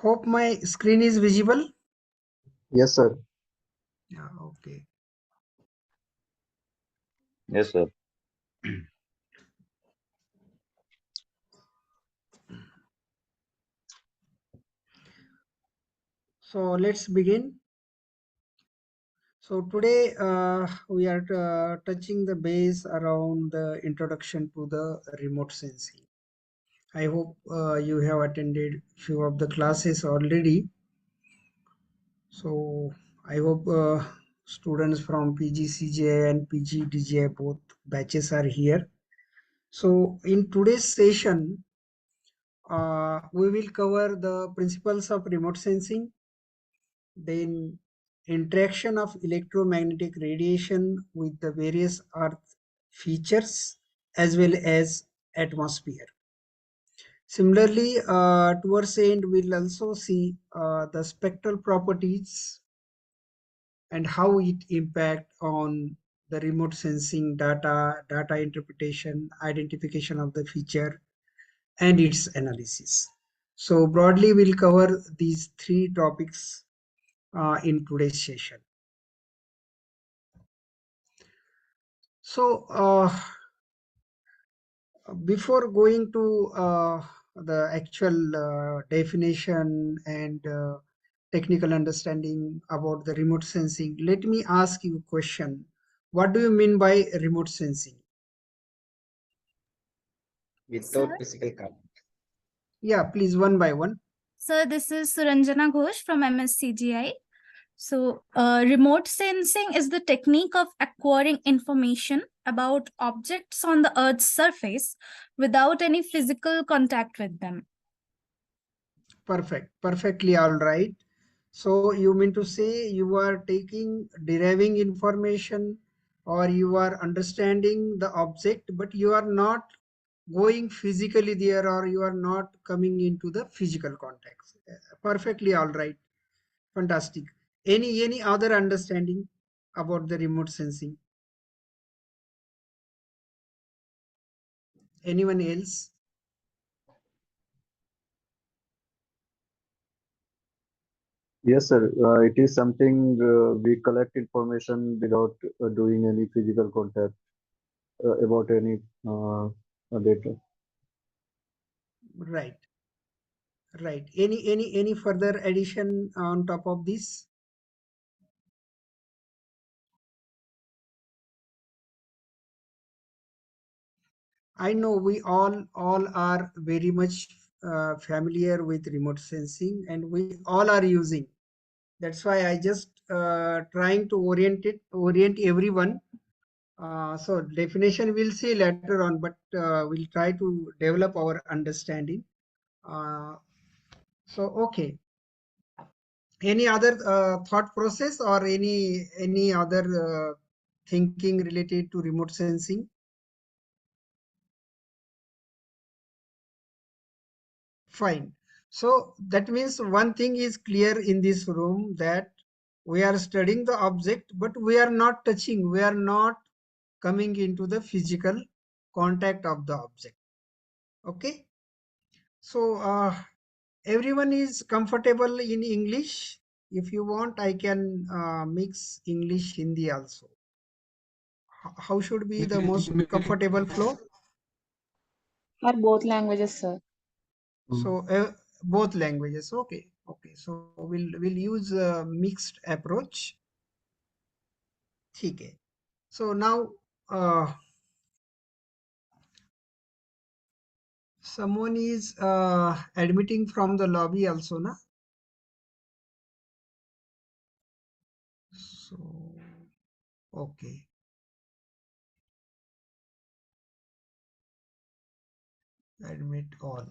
Hope my screen is visible. Yes, sir. Yeah, okay. Yes, sir. So let's begin. So today we are touching the base around the introduction to the remote sensing. I hope you have attended few of the classes already. So I hope students from PGCJ and PGDJ both batches are here. So in today's session, we will cover the principles of remote sensing, then interaction of electromagnetic radiation with the various earth features as well as atmosphere. Similarly, towards the end, we'll also see the spectral properties and how it impact on the remote sensing data interpretation, identification of the feature, and its analysis. So broadly, we'll cover these three topics in today's session. So before going to the actual definition and technical understanding about the remote sensing, let me ask you a question. What do you mean by remote sensing? Without physical contact. Yeah, please, one by one. Sir, this is Suranjana Ghosh from MSCGI. So, remote sensing is the technique of acquiring information about objects on the Earth's surface without any physical contact with them. Perfect. Perfectly all right. So you mean to say you are deriving information, or you are understanding the object, but you are not going physically there, or you are not coming into the physical context. Perfectly all right. Fantastic. Any other understanding about the remote sensing? Anyone else? Yes, sir. It is something we collect information without doing any physical contact about any data. Right. Right. Any further addition on top of this? I know we all are very much familiar with remote sensing, and we all are using. That's why I just trying to orient everyone. So definition we'll see later on, but we'll try to develop our understanding. So okay. Any other thought process or any other thinking related to remote sensing? Fine. So that means one thing is clear in this room, that we are studying the object, but we are not touching, we are not coming into the physical contact of the object. Okay. So everyone is comfortable in English. If you want, I can mix English, Hindi also. How should be the most comfortable flow? Or both languages, sir. So both languages. Okay. Okay. So we'll use a mixed approach. Okay. So now someone is admitting from the lobby also, na? So okay. Admit all.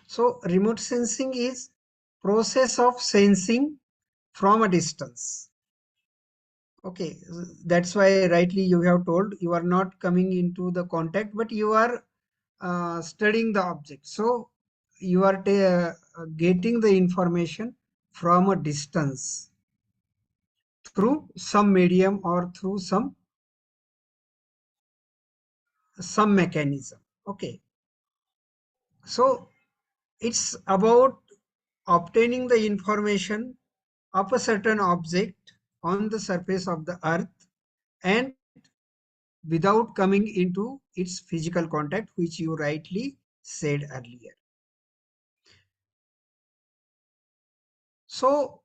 So remote sensing is process of sensing from a distance. Okay, that's why rightly you have told you are not coming into the contact, but you are studying the object. So you are getting the information from a distance through some medium or through some mechanism. Okay, so it's about obtaining the information of a certain object on the surface of the earth and without coming into its physical contact, which you rightly said earlier. So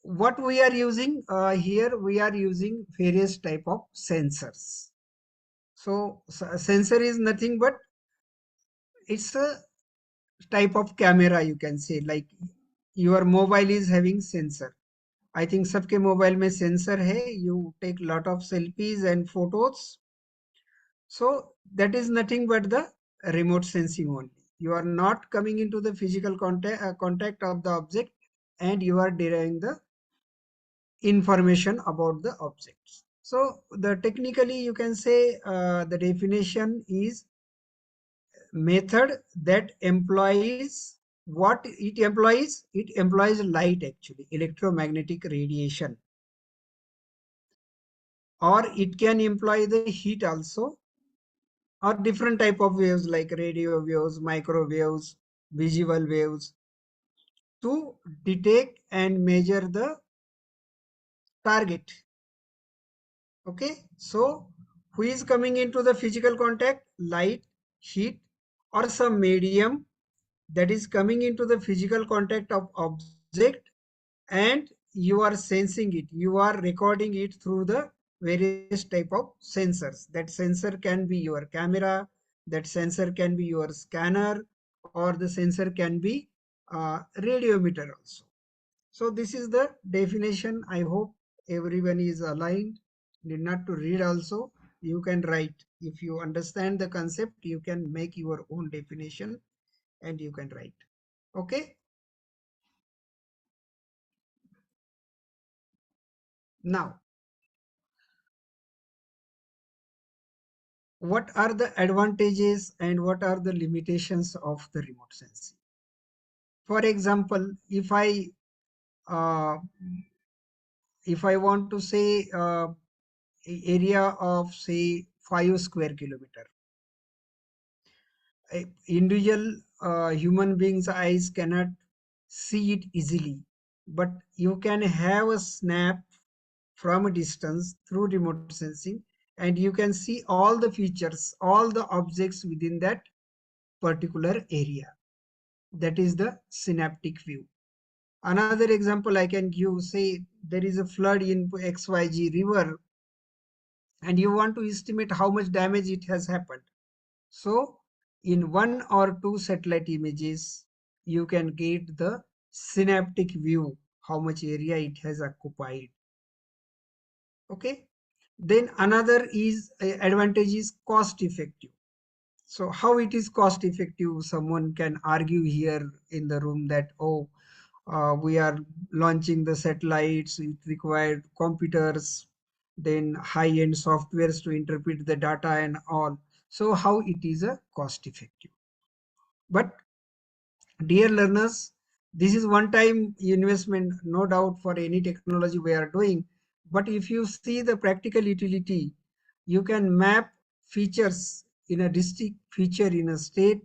what we are using here, we are using various type of sensors. So sensor is nothing but it's a type of camera, you can say. Like your mobile is having sensor. I think सबके mobile में sensor है. You take lot of selfies and photos. So that is nothing but the remote sensing only. You are not coming into the physical contact of the object, and you are deriving the information about the objects. So the technically you can say the definition is method that employs what it employs. It employs light, actually electromagnetic radiation, or it can employ the heat also, or different type of waves like radio waves, microwaves, visual waves, to detect and measure the target. Okay, so who is coming into the physical contact? Light, heat, or some medium that is coming into the physical contact of object, and you are sensing it, you are recording it through the various type of sensors. That sensor can be your camera, that sensor can be your scanner, or the sensor can be radiometer also. So this is the definition. I hope everyone is aligned. Need not to read also. You can write. If you understand the concept, you can make your own definition and you can write. Okay. Now, what are the advantages and what are the limitations of the remote sensing? For example, uh, if I want to say area of say 5 square kilometer, individual human beings' eyes cannot see it easily, but you can have a snap from a distance through remote sensing, and you can see all the features, all the objects within that particular area. That is the synaptic view. Another example I can give, say there is a flood in XYZ river, and you want to estimate how much damage it has happened. So in 1 or 2 satellite images, you can get the synaptic view, how much area it has occupied. Okay. Then another is advantage is cost effective. So how it is cost effective? Someone can argue here in the room that, oh, we are launching the satellites, it required computers, then high-end softwares to interpret the data and all. So how it is a cost effective? But dear learners, this is one time investment, no doubt, for any technology we are doing. But if you see the practical utility, you can map features in a district, feature in a state,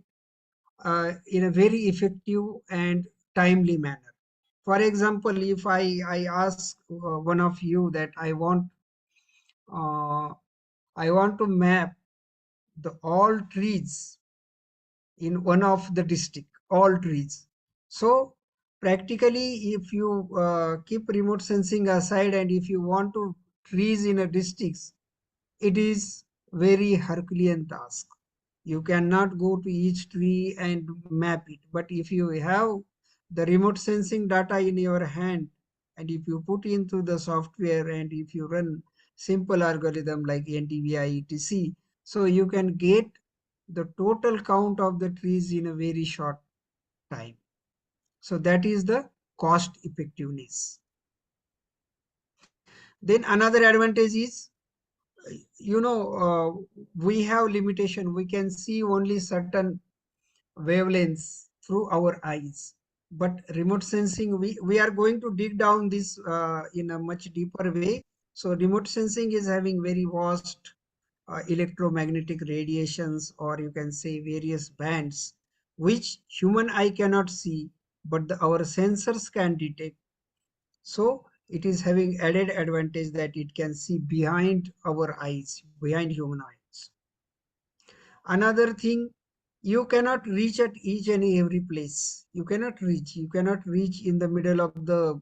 in a very effective and timely manner. For example, if I ask one of you that uh, I want to map the all trees in one of the district, all trees. So practically, if you keep remote sensing aside, and if you want to trees in a district, it is very Herculean task. You cannot go to each tree and map it. But if you have the remote sensing data in your hand, and if you put into the software, and if you run simple algorithm like NDVI, etc., so you can get the total count of the trees in a very short time. So that is the cost effectiveness. Then another advantage is, we have limitation. We can see only certain wavelengths through our eyes. But remote sensing, we are going to dig down this in a much deeper way. So remote sensing is having very vast electromagnetic radiations, or you can say various bands, which human eye cannot see, but our sensors can detect. So it is having added advantage that it can see behind our eyes, behind human eyes. Another thing, you cannot reach at each and every place. You cannot reach in the middle of the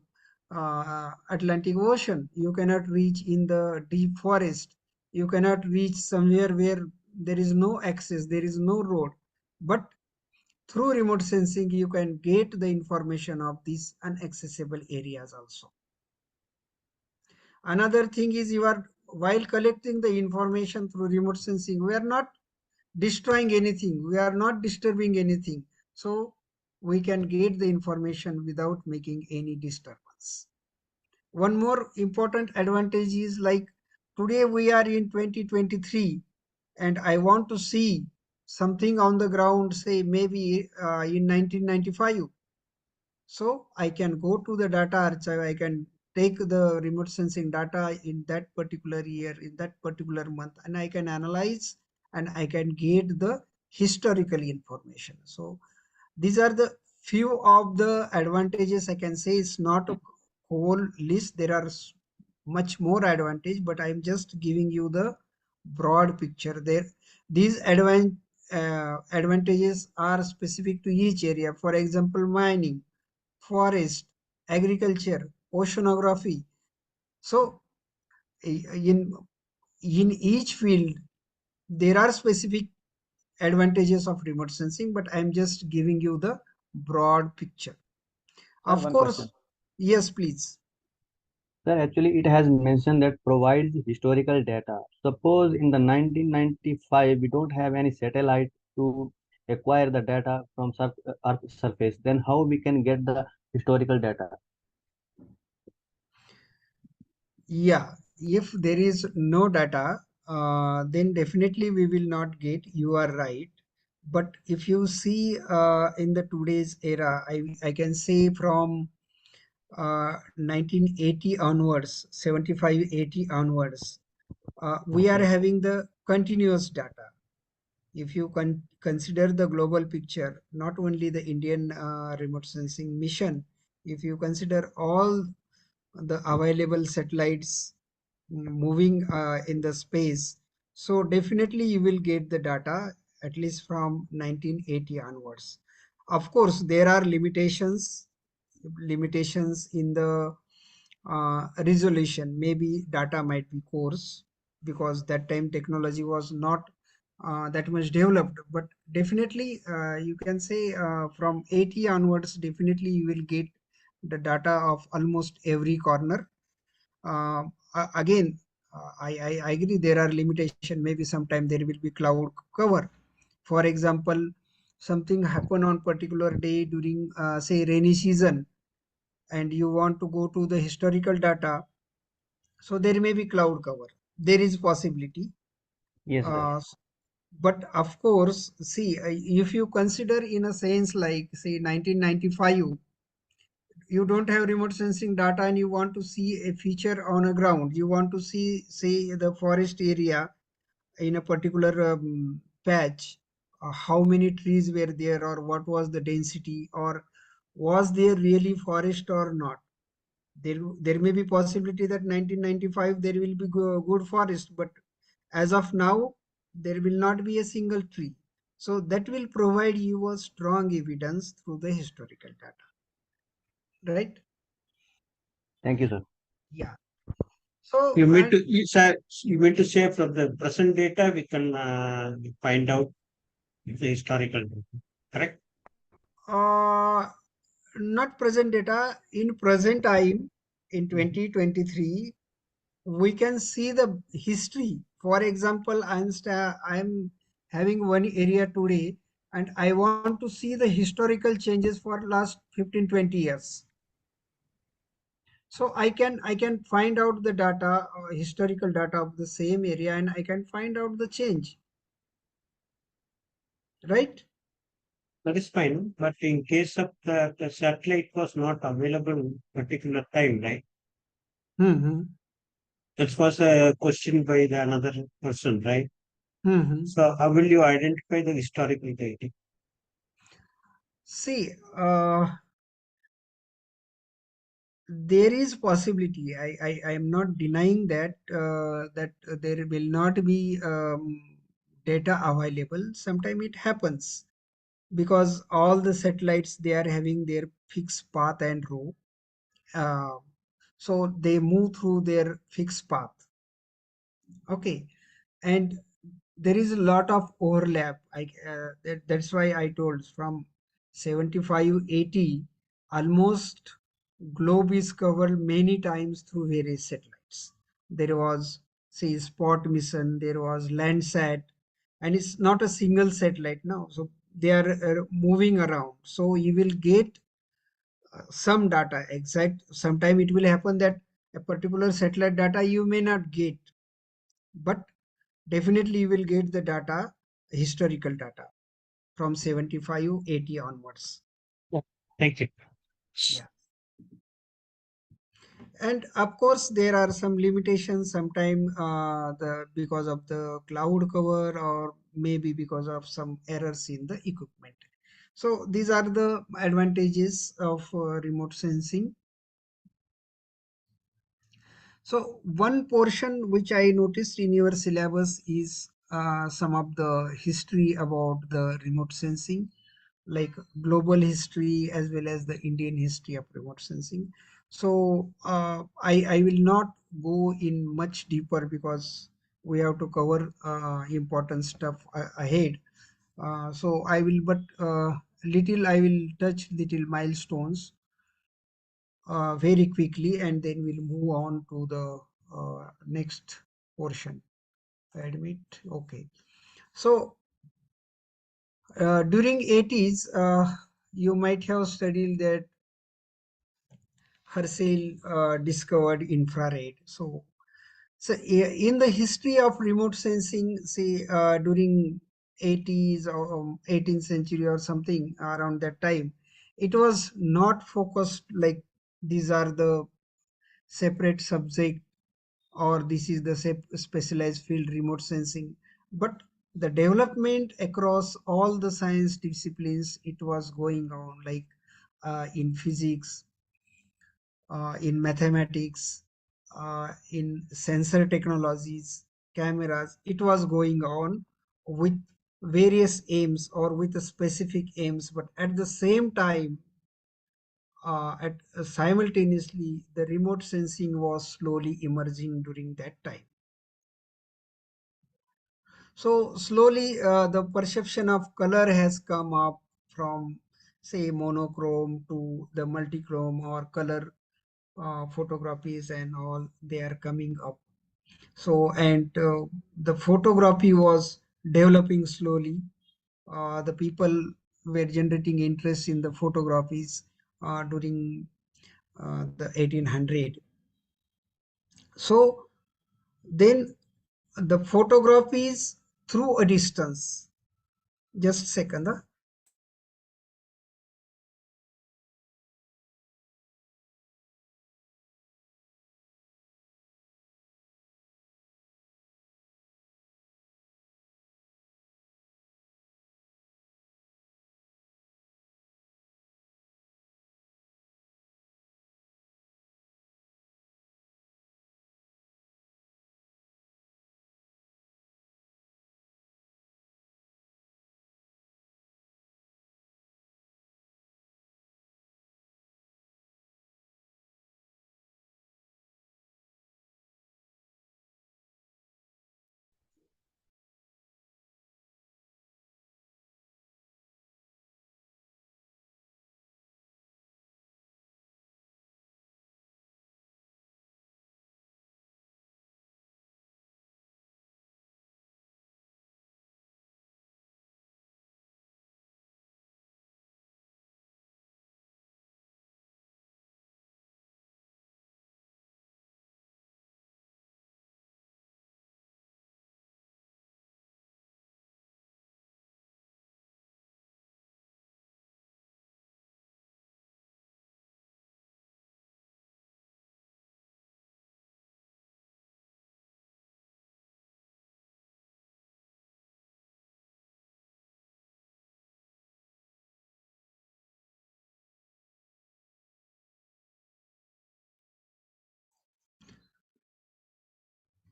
Atlantic Ocean. You cannot reach in the deep forest. You cannot reach somewhere where there is no access, there is no road. But through remote sensing, you can get the information of these inaccessible areas also. Another thing is, you are, while collecting the information through remote sensing, we are not destroying anything, we are not disturbing anything, so we can get the information without making any disturbance. One more important advantage is, like, today we are in 2023 and I want to see something on the ground, say maybe in 1995. So I can go to the data archive, I can take the remote sensing data in that particular year, in that particular month, and I can analyze and I can get the historical information. So these are the few of the advantages. I can say it's not a whole list. There are much more advantage, but I'm just giving you the broad picture there. These advantages are specific to each area. For example, mining, forest, agriculture, oceanography. So in each field, there are specific advantages of remote sensing, but I'm just giving you the broad picture. Sir, Of one course, question. yes, please. Sir, actually, it has mentioned that provides historical data. Suppose in the 1995 we don't have any satellite to acquire the data from Earth surface, then how we can get the historical data? Yeah, if there is no data, then definitely we will not get. You are right. But if you see in the today's era, I can say from 1980 onwards, 75, 80 onwards, we are Okay. having the continuous data. If you consider the global picture, not only the Indian remote sensing mission, if you consider all the available satellites moving in the space, so definitely you will get the data at least from 1980 onwards. Of course, there are limitations in the resolution. Maybe data might be coarse because that time technology was not that much developed, but definitely you can say from 80 onwards, definitely you will get the data of almost every corner. Again, I agree there are limitation. Maybe sometime there will be cloud cover. For example, something happen on particular day during say rainy season, and you want to go to the historical data, so there may be cloud cover. There is possibility. Yes, sir. Uh, but of course, see, if you consider in a sense like say 1995, you don't have remote sensing data and you want to see a feature on a ground, you want to see say the forest area in a particular patch, how many trees were there, or what was the density, or was there really forest or not. There may be possibility that 1995 there will be good forest, but as of now there will not be a single tree. So that will provide you a strong evidence through the historical data, right? Thank you, sir. Yeah. So You mean to you mean to say from the present data we can find out the historical data, correct? uh, not present data, in present time, in 2023 we can see the history. For example, I'm having one area today and I want to see the historical changes for last 15, 20 years. So I can find out the data, historical data of the same area, and I can find out the change, right? That is fine, but in case of the satellite was not available particular time, right? Hmm. That was a question by the another person, right? Hmm. So how will you identify the historical dating? See, there is possibility. I am not denying that there will not be data available. Sometimes it happens because all the satellites, they are having their fixed path and row. Uh, so they move through their fixed path. Okay, and there is a lot of overlap. That's why I told from 75 80, almost globe is covered many times through various satellites. There was, say, spot mission, there was Landsat, and it's not a single satellite now. So they are moving around. So you will get some data exact. Sometime it will happen that a particular satellite data you may not get, but definitely you will get the data, historical data from 75 80 onwards. Yeah. Thank you. Yeah. And of course there are some limitations sometime, the because of the cloud cover, or maybe because of some errors in the equipment. So these are the advantages of remote sensing. So one portion which I noticed in your syllabus is some of the history about the remote sensing, like global history as well as the Indian history of remote sensing. So I will not go in much deeper because we have to cover important stuff ahead. So I will, but little I will touch little milestones very quickly, and then we'll move on to the next portion. Admit, okay. So during 80s, you might have studied that Herschel discovered infrared. So in the history of remote sensing, say during 80s or 18th century or something around that time, it was not focused like these are the separate subject, or this is the specialized field remote sensing, but the development across all the science disciplines, it was going on, like in physics, in mathematics, in sensor technologies, cameras, it was going on with various aims or with specific aims, but at the same time, simultaneously, the remote sensing was slowly emerging during that time. So slowly, the perception of color has come up from, say, monochrome to the multichrome or color photographies and all. They are coming up. So, and the photography was developing slowly. The people were generating interest in the photographies during the 1800. So then the photographies through a distance. Just a second.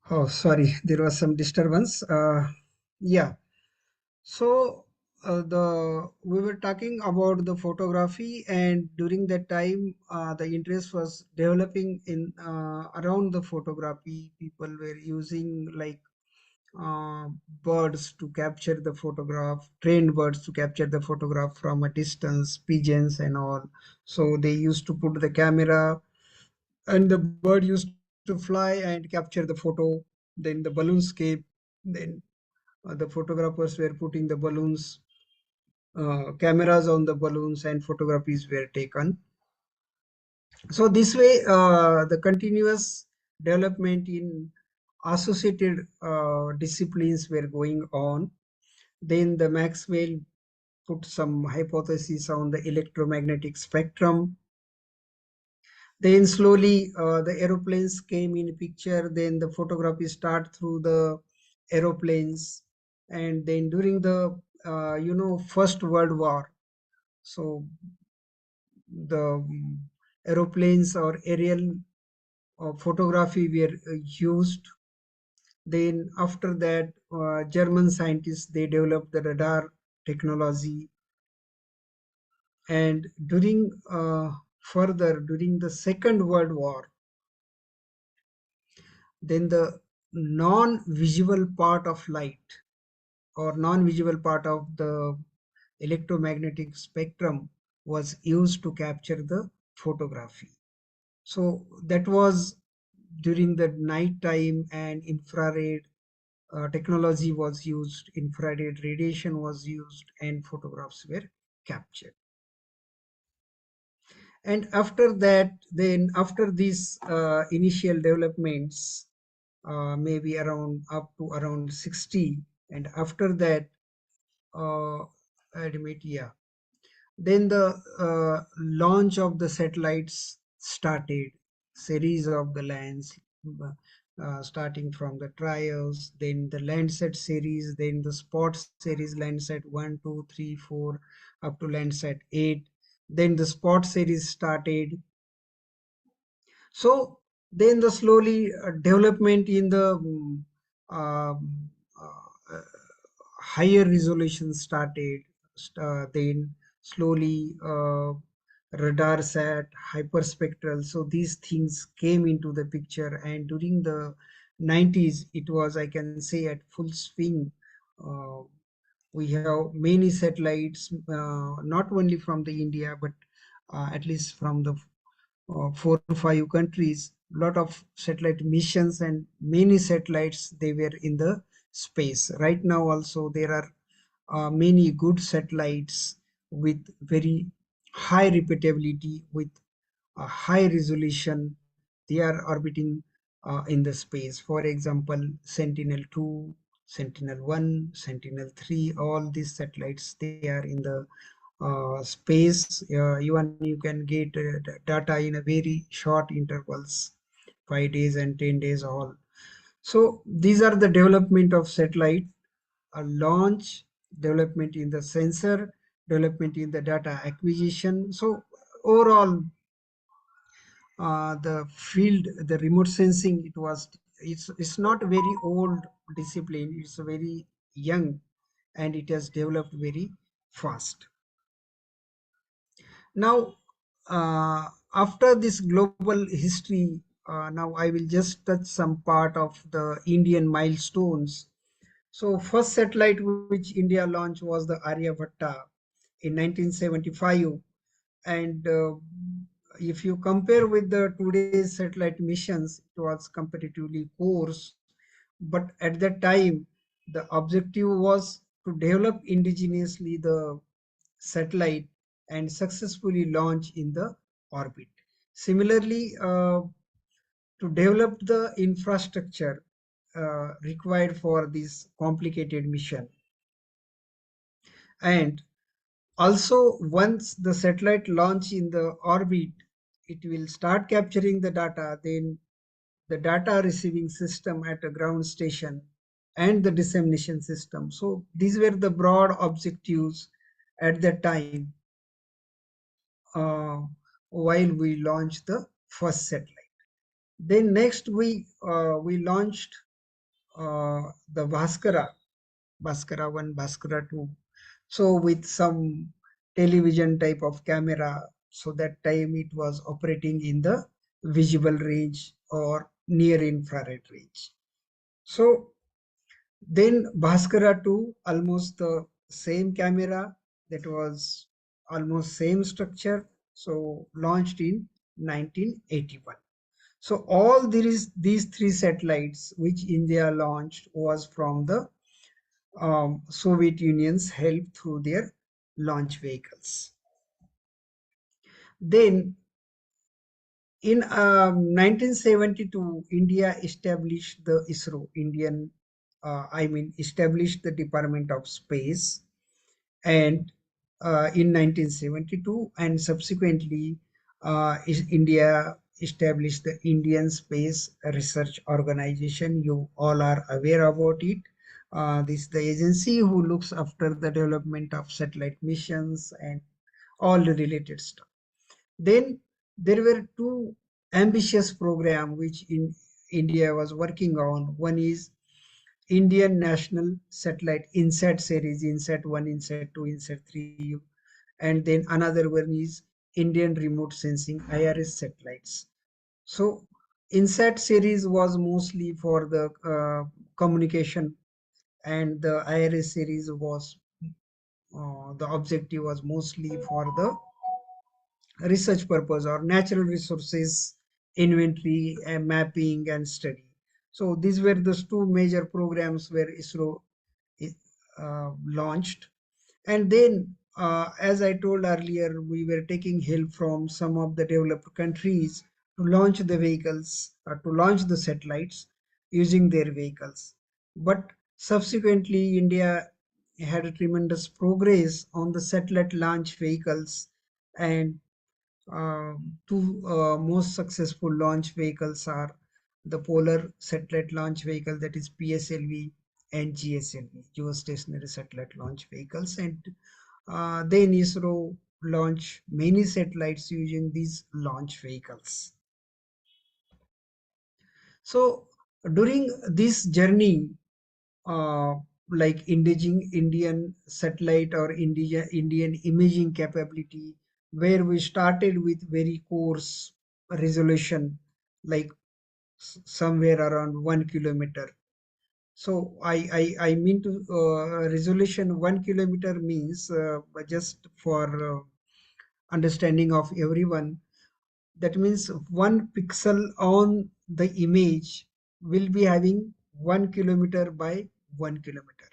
Oh, sorry, there was some disturbance. Yeah. So we were talking about the photography, and during that time, the interest was developing in around the photography. People were using like uh, birds to capture the photograph, trained birds to capture the photograph from a distance, pigeons and all. So they used to put the camera, and the bird used to fly and capture the photo. Then the balloons came. Then the photographers were putting the balloons, cameras on the balloons, and photographies were taken. So this way, the continuous development in associated disciplines were going on. Then the Maxwell put some hypotheses on the electromagnetic spectrum. Then slowly the aeroplanes came in picture. Then the photography start through the aeroplanes. And then during the First World War, so the aeroplanes or aerial photography were used. Then after that, German scientists, they developed the radar technology. And during the Second World War, then the non-visual part of light or non-visual part of the electromagnetic spectrum was used to capture the photography. So that was during the night time, and infrared technology was used, infrared radiation was used, and photographs were captured. And after that, then after these initial developments, maybe around up to around 60, and after that, uh, admit, yeah, then the launch of the satellites started, series of the lands, starting from the trials, then the Landsat series, then the Spot series, Landsat 1, 2, 3, 4, up to Landsat 8. Then the Spot series started. So then the slowly development in the uh, higher resolution started. Then slowly radar sat, hyperspectral. So these things came into the picture, and during the 90s, it was, I can say, at full swing. Uh, we have many satellites, not only from the India, but at least from the 4 or 5 countries, lot of satellite missions, and many satellites, they were in the space. Right now also there are many good satellites with very high repeatability, with a high resolution. They are orbiting in the space. For example, Sentinel-2, Sentinel-1, Sentinel-3, all these satellites, they are in the space. Even you can get data in a very short intervals, 5 days and 10 days all. So these are the development of satellite, a launch, development in the sensor, development in the data acquisition. So overall, the field, the remote sensing, it's not a very old discipline. It's a very young, and it has developed very fast. Now, after this global history, now I will just touch some part of the Indian milestones. So first satellite which India launched was the Aryabhatta in 1975. And if you compare with the today's satellite missions, it was comparatively coarse. But at that time, the objective was to develop indigenously the satellite and successfully launch in the orbit. Similarly, to develop the infrastructure required for this complicated mission. And also, once the satellite launch in the orbit, it will start capturing the data, then the data receiving system at a ground station, and the dissemination system. So these were the broad objectives at that time, uh, while we launched the first satellite. Then next we launched the Bhaskara 1, Bhaskara 2. So with some television type of camera, so that time it was operating in the visible range or near infrared range. So then Bhaskara 2, almost the same camera, that was almost same structure, so launched in 1981. So all these three satellites which India launched was from the Soviet Union's help through their launch vehicles. Then in 1972, India established the ISRO, established the Department of Space, and in 1972, and subsequently, India established the Indian Space Research Organization. You all are aware about it. This is the agency who looks after the development of satellite missions and all the related stuff. Then there were two ambitious programs which India was working on. One is Indian National Satellite INSAT series, INSAT 1, INSAT 2, INSAT 3, and then another one is Indian Remote Sensing IRS satellites. So INSAT series was mostly for the communication, and the IRS series was the objective was mostly for the research purpose or natural resources inventory and mapping and study. So these were the two major programs where ISRO launched. And then, as I told earlier, we were taking help from some of the developed countries to launch the vehicles, to launch the satellites using their vehicles. But subsequently, India had a tremendous progress on the satellite launch vehicles, and two most successful launch vehicles are the Polar Satellite Launch Vehicle, that is PSLV, and GSLV, Geostationary Satellite Launch Vehicles. And then ISRO launched many satellites using these launch vehicles. So during this journey, uh, like Indian satellite or Indian imaging capability, where we started with very coarse resolution, like somewhere around 1 kilometer. So I mean to resolution 1 kilometer means just for understanding of everyone. That means one pixel on the image will be having 1 kilometer by 1 kilometer.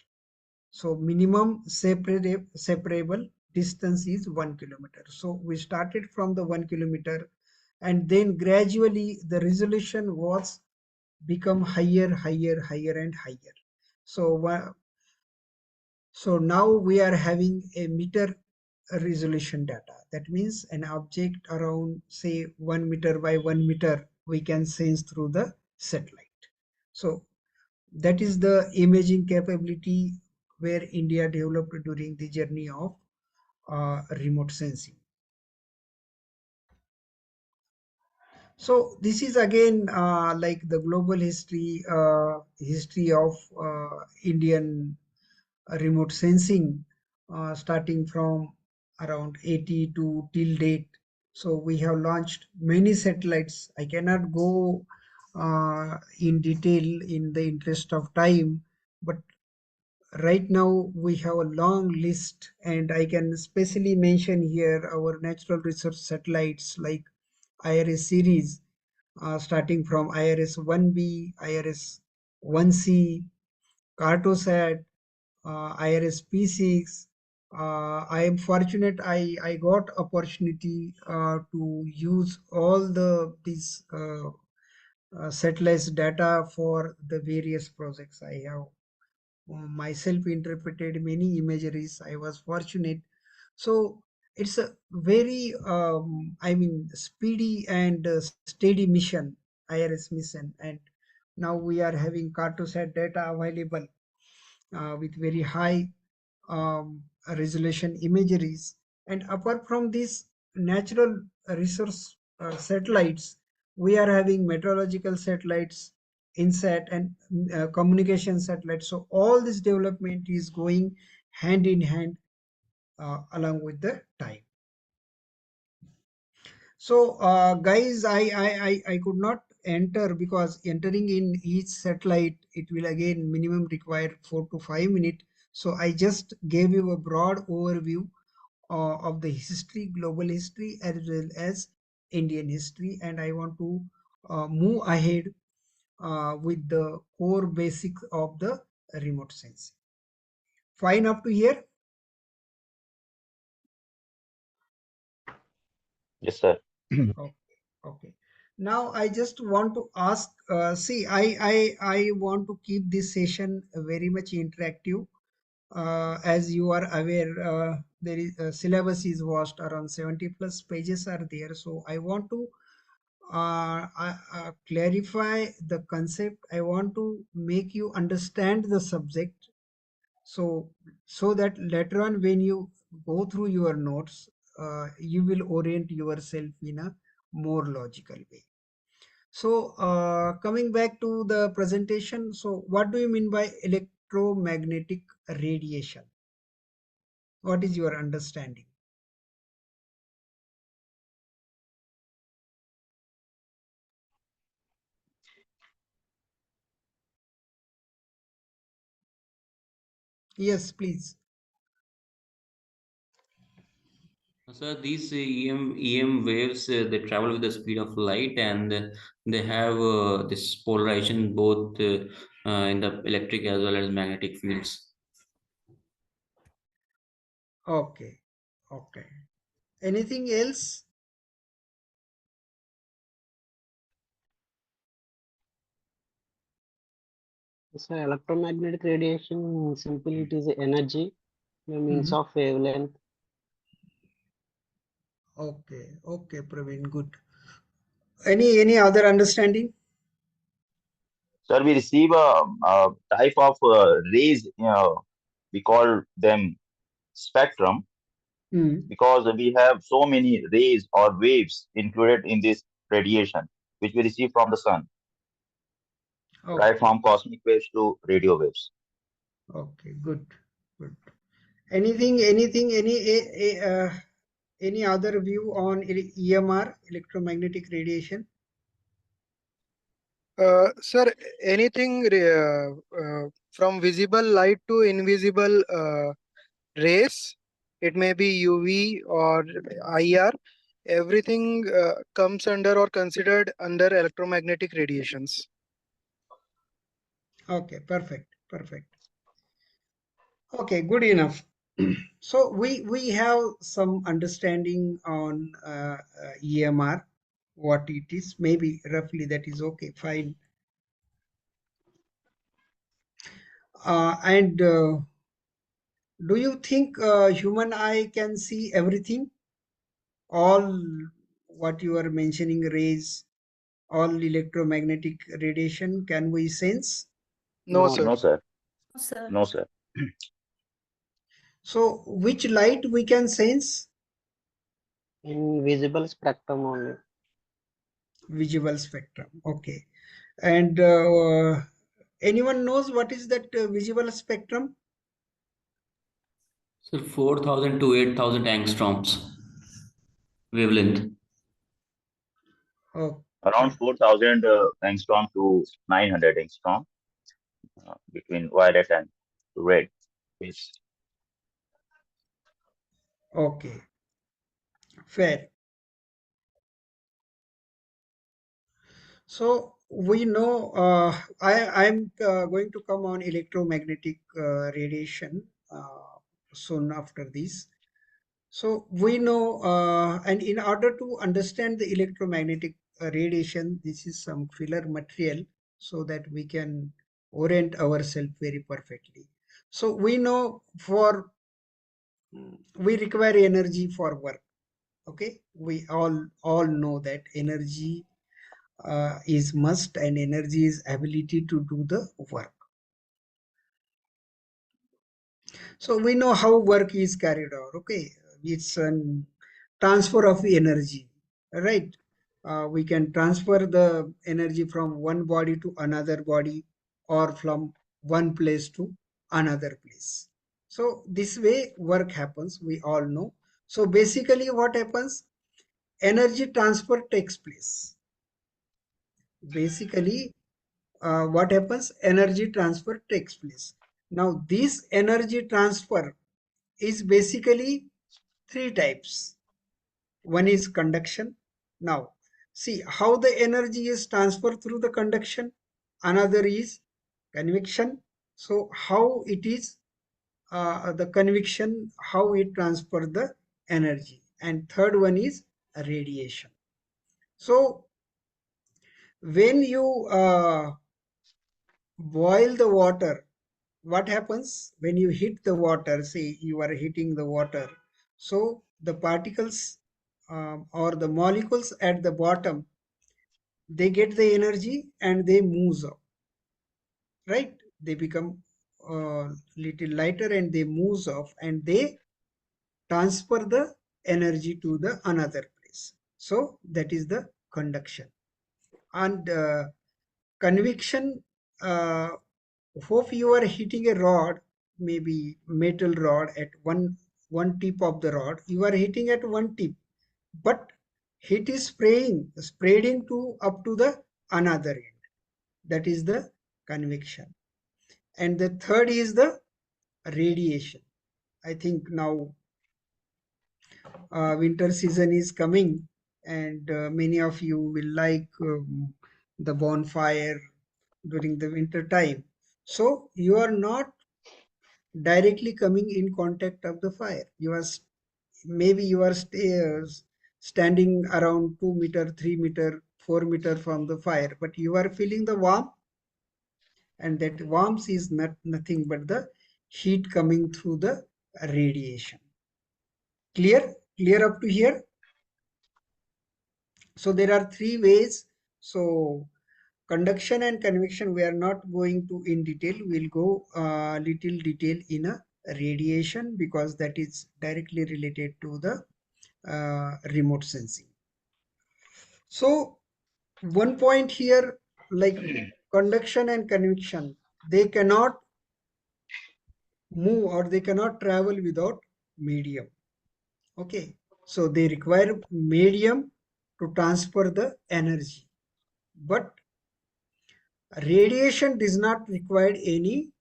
So minimum separable distance is 1 kilometer. So we started from the 1 kilometer, and then gradually the resolution was become higher, higher, higher, and higher. So so now we are having a meter resolution data. That means an object around say 1 meter by 1 meter we can sense through the satellite. So that is the imaging capability where India developed during the journey of remote sensing. So this is again like the global history of Indian remote sensing, starting from around 80 to till date. So we have launched many satellites. I cannot go in detail in the interest of time, but right now we have a long list, and I can especially mention here our natural resource satellites like IRS series, starting from IRS 1B, IRS 1C, Cartosat, IRS P6. I am fortunate I got opportunity to use all these satellites data for the various projects. I have myself interpreted many imageries. I was fortunate. So it's a very speedy and steady mission, IRS mission. And now we are having Cartosat data available with very high resolution imageries. And apart from these natural resource satellites, we are having meteorological satellites INSAT and communication satellite. So all this development is going hand in hand along with the time. So guys, I could not enter because entering in each satellite, it will again minimum require 4 to 5 minutes. So I just gave you a broad overview of the history, global history, as well as Indian history. And I want to move ahead with the core basics of the remote sensing. Fine up to here? Yes, sir. Okay. Okay. Now I just want to ask, see, I want to keep this session very much interactive. As you are aware, there is syllabus is vast, around 70 plus pages are there. So I want to clarify the concept. I want to make you understand the subject. So that later on when you go through your notes, you will orient yourself in a more logical way. So coming back to the presentation, so what do you mean by electromagnetic radiation? What is your understanding? Yes, please. So these EM waves, they travel with the speed of light, and they have this polarization both in the electric as well as magnetic fields. Okay. Okay. Anything else? So electromagnetic radiation, simply it is energy by means Mhm. of wavelength. Okay. Okay, Praveen, good. Any other understanding? Sir, we receive a type of rays, we call them spectrum, Hmm. because we have so many rays or waves included in this radiation, which we receive from the sun, right Okay. from cosmic waves to radio waves. Okay, good. Good. Any other view on EMR, electromagnetic radiation? Sir, anything from visible light to invisible rays, it may be UV or IR, everything comes under or considered under electromagnetic radiations. Okay, perfect, perfect. Okay, good enough. So we have some understanding on EMR, what it is. Maybe roughly that is okay, fine. And do you think human eye can see everything? All what you are mentioning, rays, all electromagnetic radiation, can we sense? No, No. sir. No, sir. Sir. No, sir. So which light we can sense? In visible spectrum only. Visual spectrum. Okay. And anyone knows what is that visual spectrum? So 4,000 to 8,000 angstroms wavelength. Around Okay. 4,000 angstrom to 900 angstrom between violet and red waves. Okay. Fair. So we know I'm going to come on electromagnetic radiation soon after this. So we know, and in order to understand the electromagnetic radiation, this is some filler material so that we can orient ourselves very perfectly. So we know we require energy for work. Okay, we all know that energy is must, and energy is ability to do the work. So we know how work is carried out. Okay, it's an transfer of energy, right? we can transfer the energy from one body to another body or from one place to another place. So this way work happens, we all know. So basically what happens? Energy transfer takes place. Basically, what happens? Energy transfer takes place. Now this energy transfer is basically three types. One is conduction. Now see how the energy is transferred through the conduction. Another is convection. So how it is the convection, how it transfer the energy. And third one is radiation. So when you boil the water, what happens when you heat the water? Say you are heating the water, so the particles or the molecules at the bottom, they get the energy and they move up, right? They become little lighter and they move off and they transfer the energy to the another place. So that is the conduction. And convection, hope you are hitting a rod, maybe metal rod at one tip of the rod. You are hitting at one tip, but heat is spreading to up to the another end. That is the convection. And the third is the radiation. I think now winter season is coming, and many of you will like the bonfire during the winter time. So you are not directly coming in contact of the fire. Maybe you are standing around 2 meter, 3 meter, 4 meter from the fire, but you are feeling the warmth, and that warmth is nothing but the heat coming through the radiation. Clear up to here? So there are three ways. So conduction and convection, we are not going to in detail. We'll go little detail in a radiation because that is directly related to the remote sensing. So one point here, like conduction and convection, they cannot move or they cannot travel without medium. Okay, so they require medium to transfer the energy, but radiation does not require any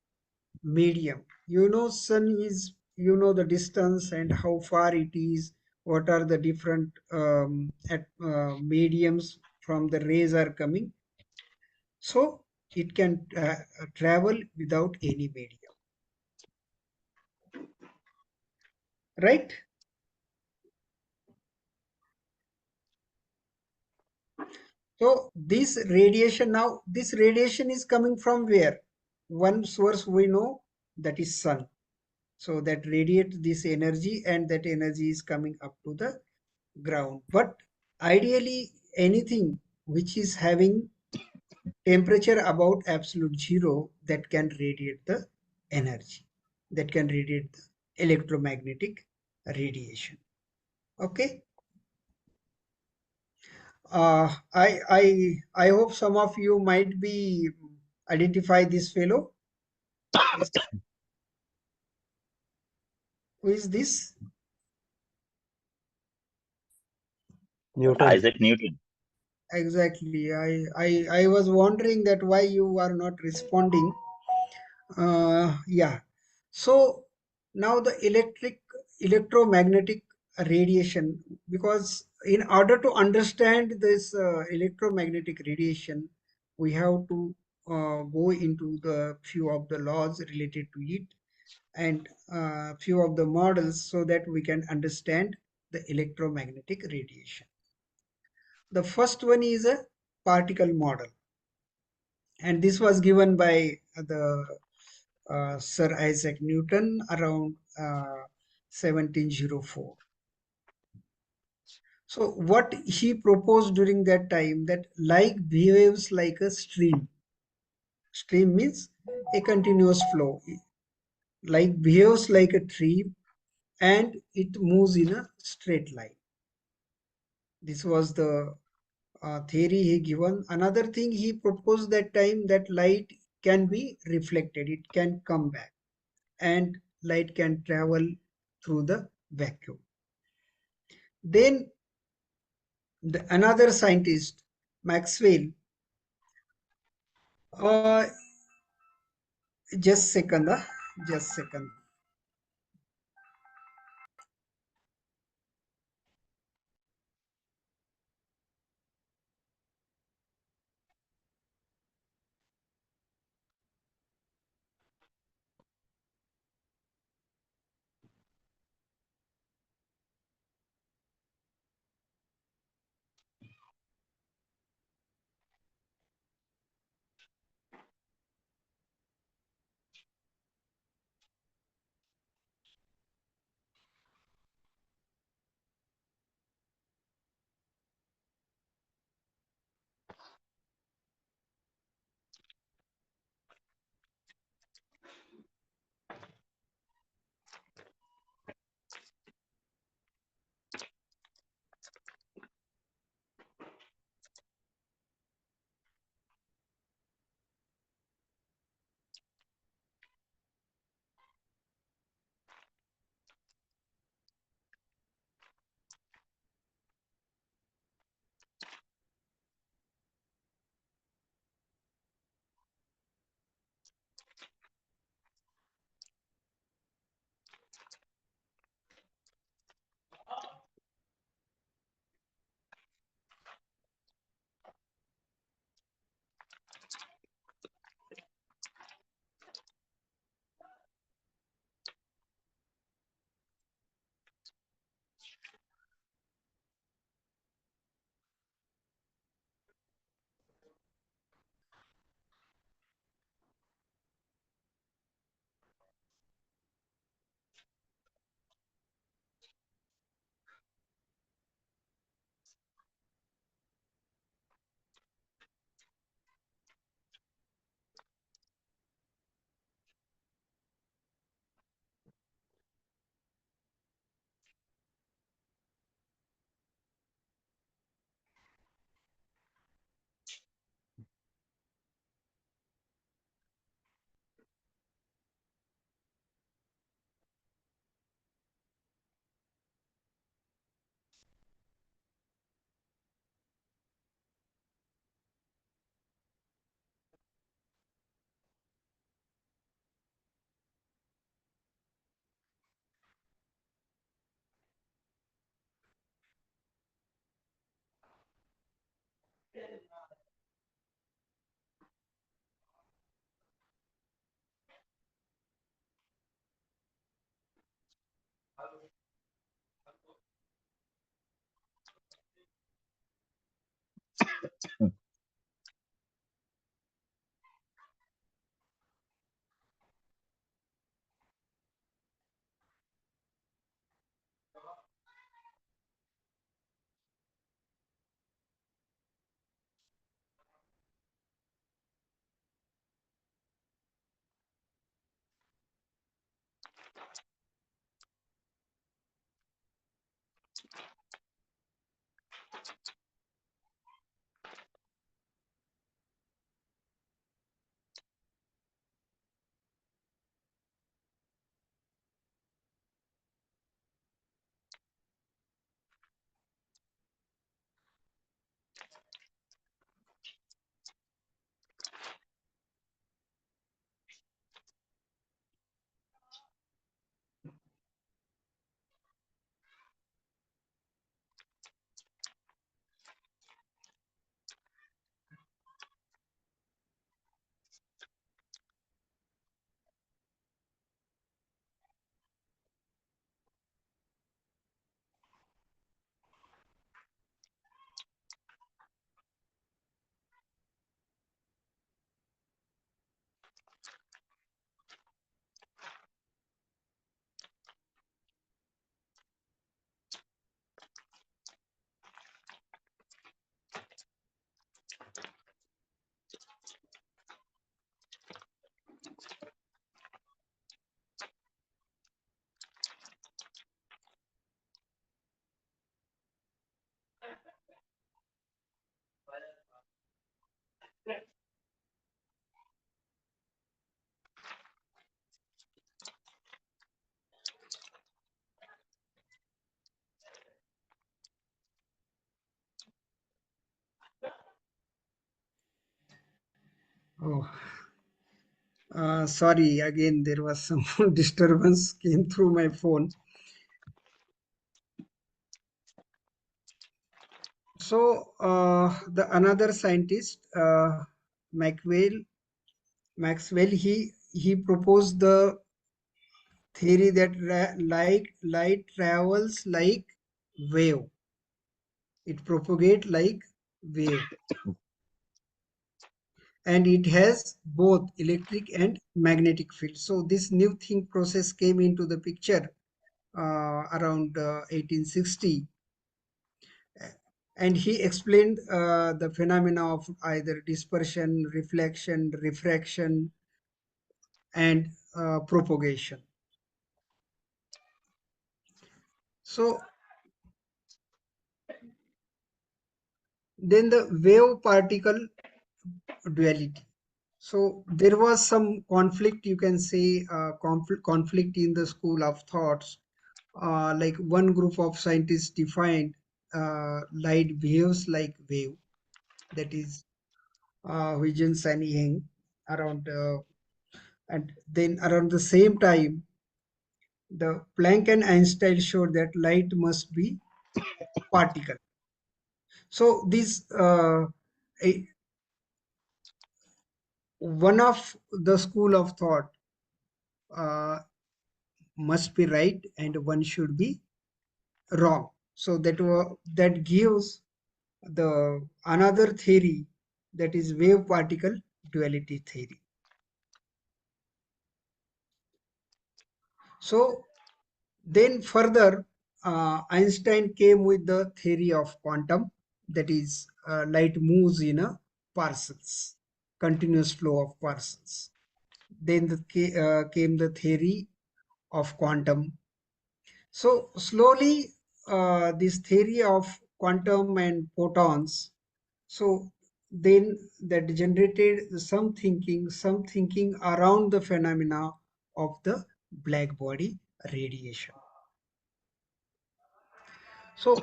medium. You know, sun is, you know, the distance and how far it is, what are the different mediums from the rays are coming. So it can travel without any medium, right? So this radiation, now this radiation is coming from where? One source we know, that is sun. So that radiates this energy and that energy is coming up to the ground. But ideally anything which is having temperature about absolute zero, that can radiate the energy, that can radiate the electromagnetic radiation. Okay. I hope some of you might be identify this fellow. Who is this? Newton. Isaac Newton. Exactly. I was wondering that why you are not responding. Yeah. So now the electromagnetic radiation, because in order to understand this electromagnetic radiation, we have to go into the few of the laws related to it and few of the models so that we can understand the electromagnetic radiation. The first one is a particle model, and this was given by the Sir Isaac Newton around 1704. So what he proposed during that time, that light behaves like a stream. Stream means a continuous flow. Light behaves like a stream and it moves in a straight line. This was the theory he given. Another thing he proposed that time, that light can be reflected, it can come back, and light can travel through the vacuum. Then another scientist, Maxwell, uh, just second, just second. Oh, sorry, again, there was some disturbance came through my phone. So, the another scientist, Maxwell, he proposed the theory that light travels like wave. It propagates like wave, and it has both electric and magnetic field. So this new think process came into the picture around 1860, and he explained the phenomena of either dispersion, reflection, refraction, and propagation. So then the wave particle duality. So there was some conflict, you can say, conflict in the school of thoughts. Like one group of scientists defined light waves like wave, that is Huygens and Yang, around, and then around the same time, the Planck and Einstein showed that light must be particle. So this one of the school of thought uh, must be right and one should be wrong. So that gives the another theory, that is wave particle duality theory. So then further, Einstein came with the theory of quantum, that is light moves in a parcels, continuous flow of parcels. Then came the theory of quantum. So slowly, this theory of quantum and photons, so then that generated some thinking around the phenomena of the black body radiation. So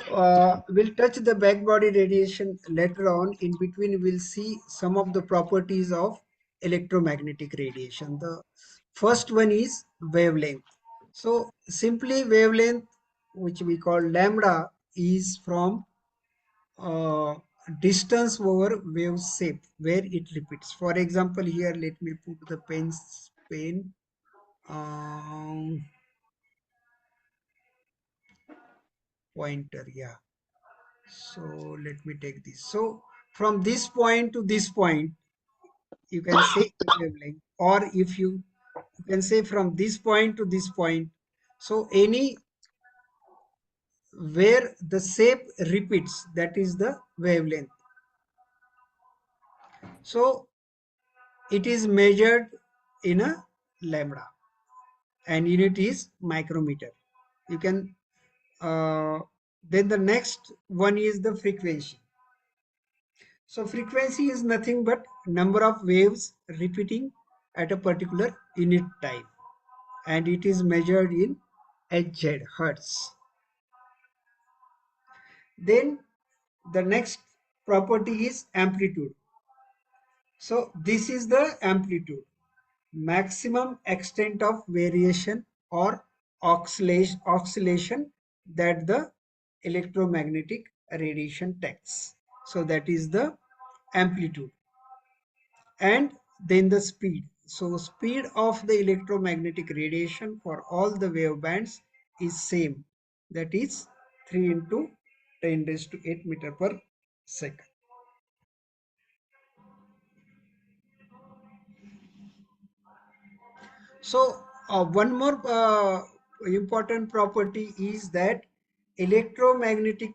we'll touch the black body radiation later on. In between, we'll see some of the properties of electromagnetic radiation. The first one is wavelength. So simply wavelength, which we call lambda, is from uh, distance over wave shape where it repeats. For example, here let me put the pen um, pointer. Yeah. So let me take this. So from this point to this point, you can say wavelength, or if you can say from this point to this point. So any where the shape repeats, that is the wavelength. So it is measured in a lambda, and unit is micrometer. You can then the next one is the frequency. So frequency is nothing but number of waves repeating at a particular unit time, and it is measured in Hz, hertz. Then the next property is amplitude. So this is the amplitude, maximum extent of variation or oscillation that the electromagnetic radiation takes. So that is the amplitude. And then the speed. So speed of the electromagnetic radiation for all the wave bands is same. That is 3 into 10 raised to 8 meter per second. So one more important property is that electromagnetic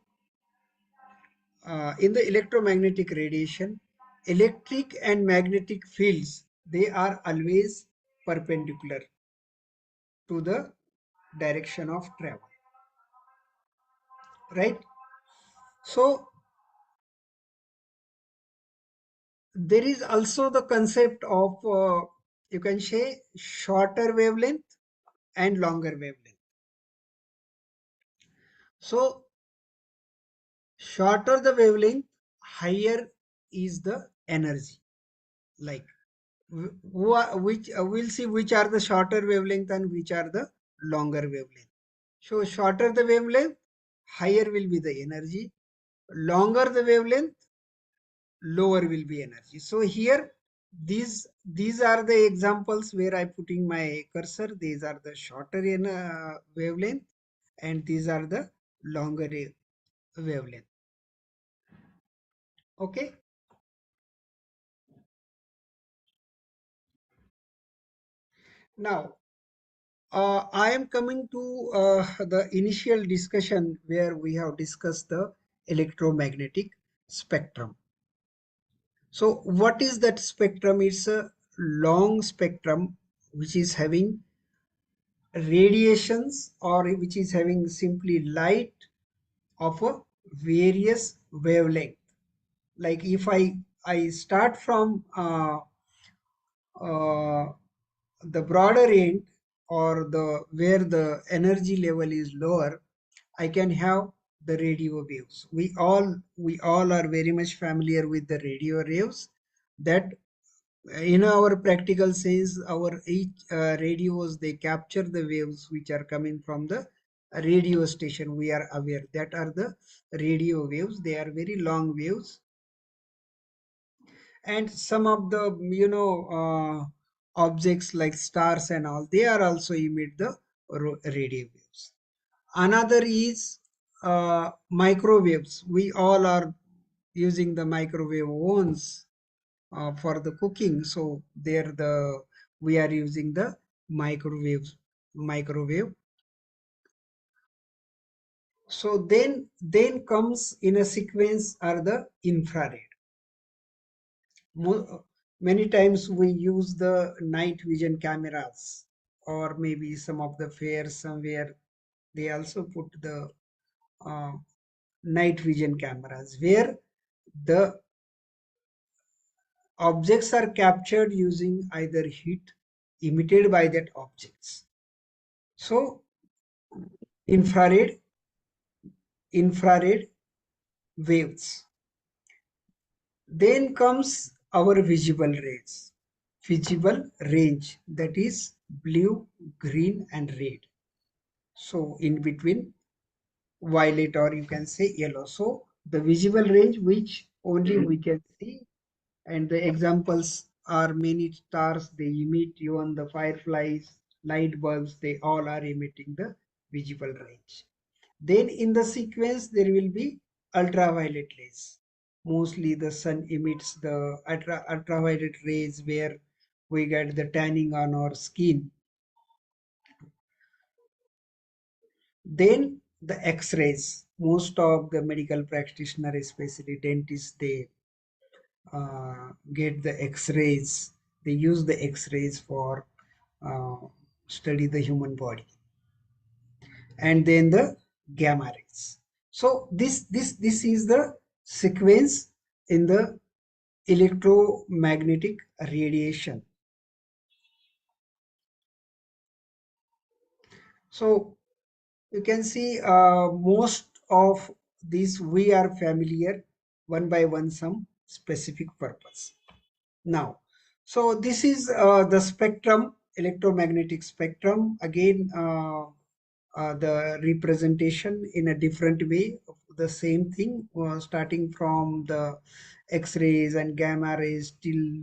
in the electromagnetic radiation, electric and magnetic fields, they are always perpendicular to the direction of travel, right? So there is also the concept of you can say shorter wavelength and longer wavelength. So shorter the wavelength, higher is the energy. Like which we'll see which are the shorter wavelength and which are the longer wavelength. So shorter the wavelength, higher will be the energy. Longer the wavelength, lower will be energy. So here, these are the examples where I putting my cursor. These are the shorter in wavelength, and these are the longer wavelength. Okay. Now, I am coming to the initial discussion where we have discussed the electromagnetic spectrum. So what is that spectrum? It's a long spectrum which is having radiations, or which is having simply light of a various wavelength. Like if I start from the broader end, or the where the energy level is lower, I can have the radio waves. We all are very much familiar with the radio waves, that in our practical sense, our each radios, they capture the waves which are coming from the radio station. We are aware that are the radio waves. They are very long waves, and some of the objects like stars and all, they are also emit the radio waves. Another is microwaves. We all are using the microwave ovens for the cooking. So there we are using the microwave. So then comes in a sequence are the infrared. Many times we use the night vision cameras, or maybe some of the fairs somewhere, they also put the uh, night vision cameras, where the objects are captured using either heat emitted by that objects. So infrared waves. Then comes our visible rays, visible range, that is blue, green and red. So in between violet, or you can say yellow. So the visible range which only we can see, and the examples are many stars, they emit, even the fireflies, light bulbs, they all are emitting the visible range. Then in the sequence, there will be ultraviolet rays. Mostly the sun emits the ultraviolet rays, where we get the tanning on our skin. Then the X-rays. Most of the medical practitioners, especially dentists, they get the X-rays. They use the X-rays for uh, study the human body. And then the gamma rays. So this is the sequence in the electromagnetic radiation. So you can see most of these we are familiar one by one, some specific purpose. Now, so this is the spectrum, electromagnetic spectrum. Again, the representation in a different way of the same thing, starting from the X-rays and gamma rays till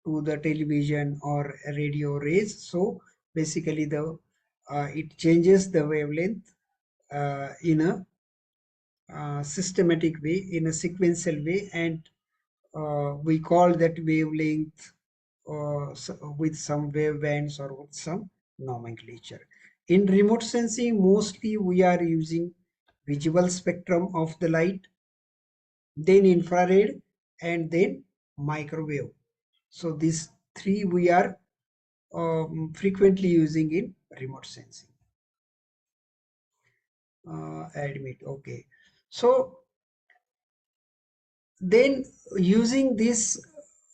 to the television or radio rays. So basically, it changes the wavelength in a systematic way, in a sequential way, and we call that wavelength with some wave bands or with some nomenclature. In remote sensing, mostly we are using visible spectrum of the light, then infrared, and then microwave. So these three we are frequently using in remote sensing. Admit, okay. So then using these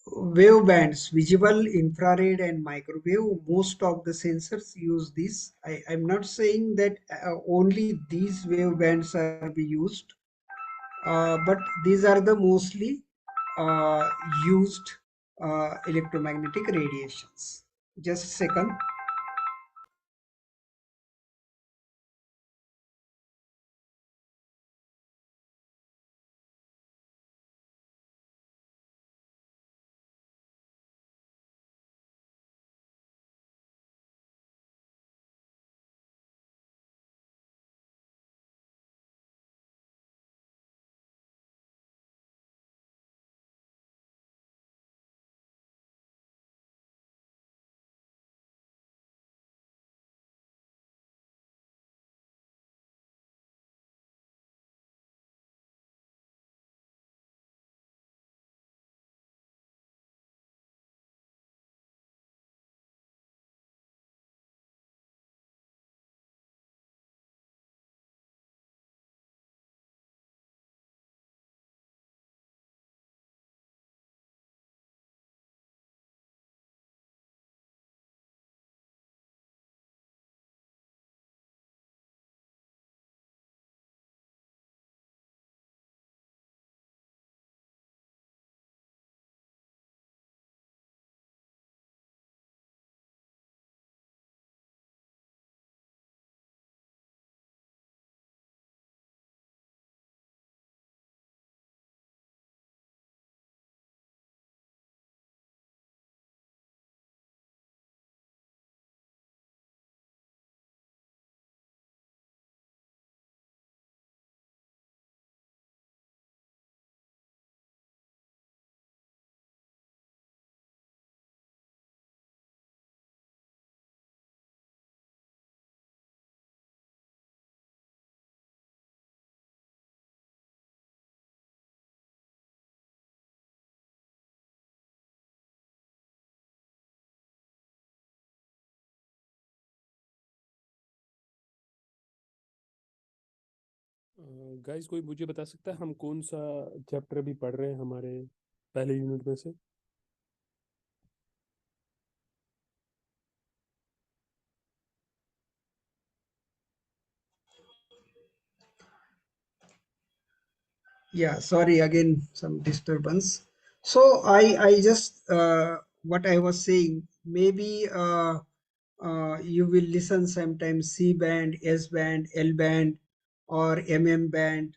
wave bands, visible, infrared and microwave, most of the sensors use this. I'm not saying that only these wave bands are be used, but these are the mostly used electromagnetic radiations. Just a second. Guys कोई मुझे बता सकता है हम कौन सा chapter अभी पढ़ रहे हैं हमारे पहले यूनिट में से? Yeah, sorry again, some disturbance. So I just what I was saying, maybe you will listen sometimes C band, S band, L band, or MM band.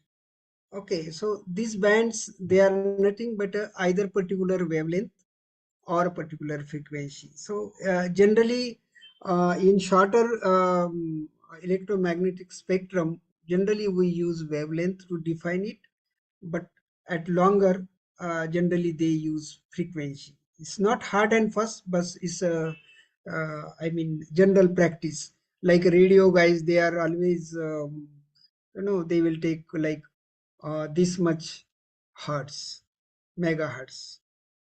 Okay, so these bands, they are nothing but either particular wavelength or particular frequency. So generally, in shorter electromagnetic spectrum, generally we use wavelength to define it, but at longer, generally they use frequency. It's not hard and fast, but it's a, I mean, general practice. Like radio guys, they are always, they will take like this much hertz, megahertz,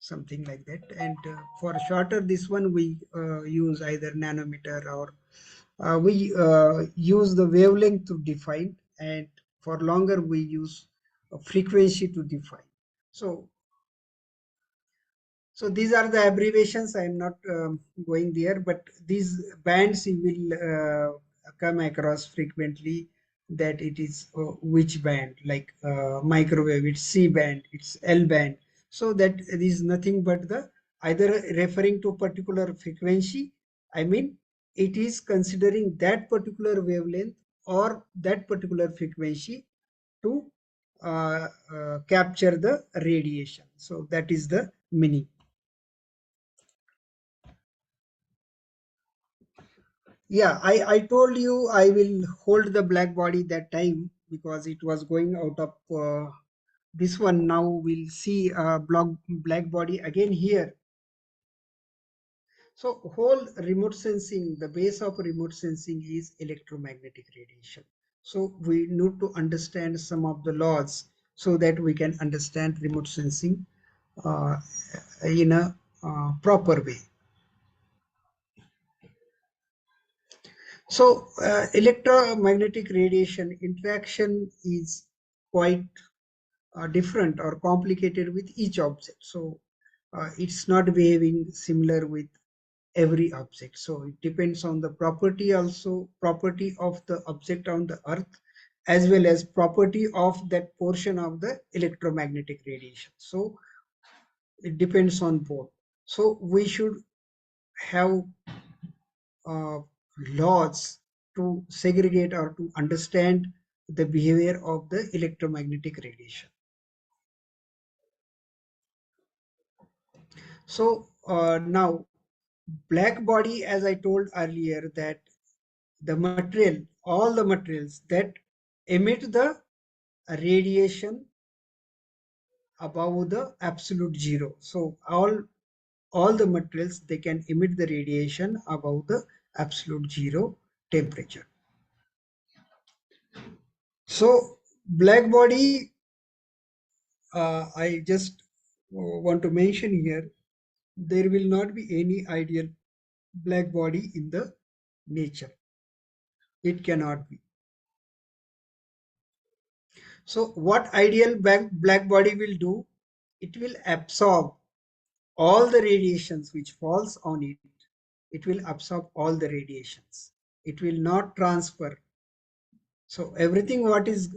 something like that. And for shorter, this one we use either nanometer or we use the wavelength to define, and for longer we use a frequency to define. So so these are the abbreviations. I am not going there, but these bands you will come across frequently, that it is which band, like microwave, it's C band, it's L band. So that is nothing but the either referring to particular frequency. I mean, it is considering that particular wavelength or that particular frequency to capture the radiation. So that is the meaning. Yeah, I told you I will hold the black body that time because it was going out of this one. Now we'll see black body again here. So whole remote sensing, the base of remote sensing is electromagnetic radiation. So we need to understand some of the laws so that we can understand remote sensing uh, in a proper way. So electromagnetic radiation interaction is quite different or complicated with each object. So it's not behaving similar with every object. So it depends on the property, also property of the object on the earth, as well as property of that portion of the electromagnetic radiation. So it depends on both. So we should have laws to segregate or to understand the behavior of the electromagnetic radiation. So now black body, as I told earlier, that the material, all the materials that emit the radiation above the absolute zero. So all the materials, they can emit the radiation above the absolute zero temperature. So black body, I just want to mention here, there will not be any ideal black body in the nature. It cannot be. So what ideal black body will do? It will absorb all the radiations which falls on it. It will absorb all the radiations. It will not transfer. So everything what is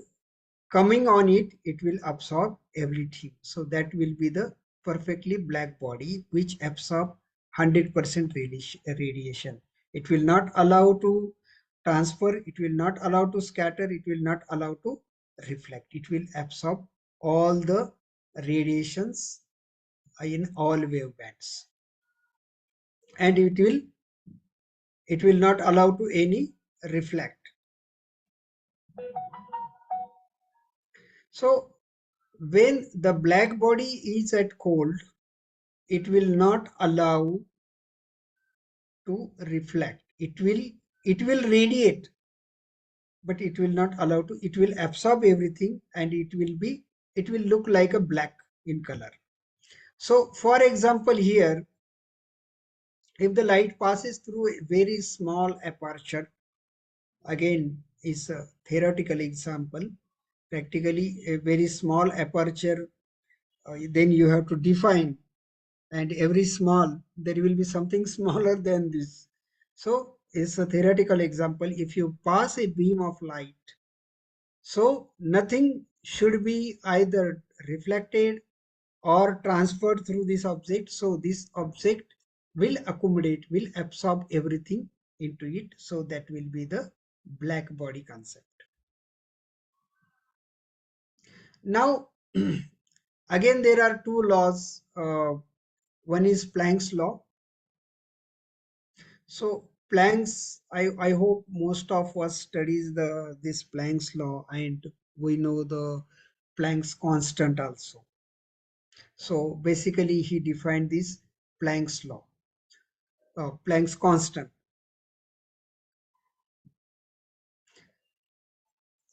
coming on it, it will absorb everything. So that will be the perfectly black body which absorb 100% radiation. It will not allow to transfer, it will not allow to scatter, it will not allow to reflect. It will absorb all the radiations in all wavebands, and it will not allow to any reflect. So when the black body is at cold, it will not allow to reflect. It will radiate, but it will not allow to. It will absorb everything, and it will look like a black in color. So for example, here, if the light passes through a very small aperture, again is a theoretical example. Practically a very small aperture, then you have to define, and every small, there will be something smaller than this. So it's a theoretical example. If you pass a beam of light, so nothing should be either reflected or transferred through this object. So this object will accommodate, will absorb everything into it. So that will be the black body concept. Now, again, there are two laws. One is Planck's law. So Planck's, I hope most of us studies this Planck's law, and we know the Planck's constant also. So basically, he defined this Planck's law, Planck's constant.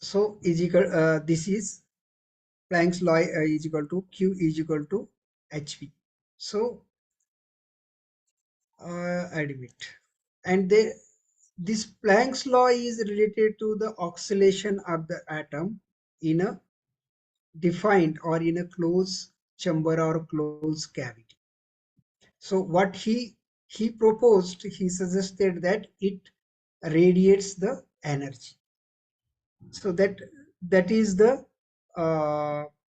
So this is Planck's law is equal to Q is equal to hv. So admit, and this Planck's law is related to the oscillation of the atom in a defined or in a closed chamber or closed cavity. So what he proposed, he suggested that it radiates the energy. So that is the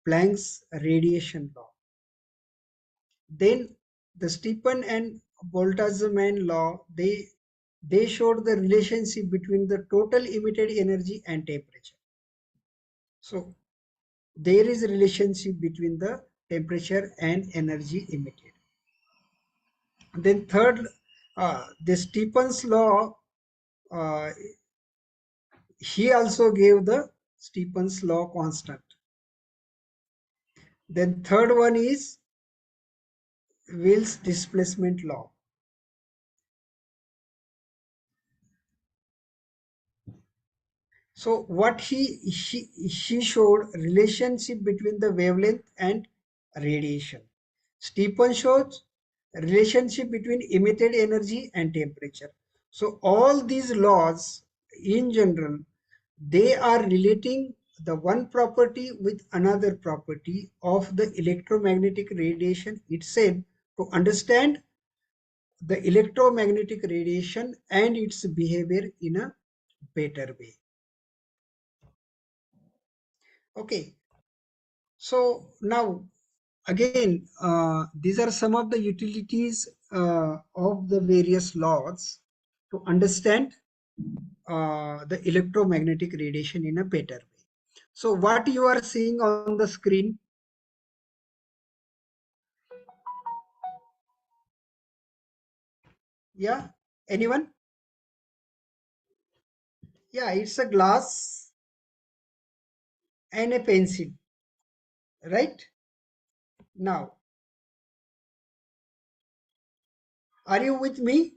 Planck's radiation law. Then the Stephan and Boltzmann law, they showed the relationship between the total emitted energy and temperature. So there is a relationship between the temperature and energy emitted. Then third, the Stephen's law, he also gave the Stephen's law constant. Then third one is Wheel's displacement law. So what he showed relationship between the wavelength and radiation. Stephen shows relationship between emitted energy and temperature. So all these laws in general, they are relating the one property with another property of the electromagnetic radiation itself to understand the electromagnetic radiation and its behavior in a better way. Okay, so now again, these are some of the utilities of the various laws to understand the electromagnetic radiation in a better way. So what you are seeing on the screen, yeah, anyone? Yeah, it's a glass and a pencil, right? Now, are you with me?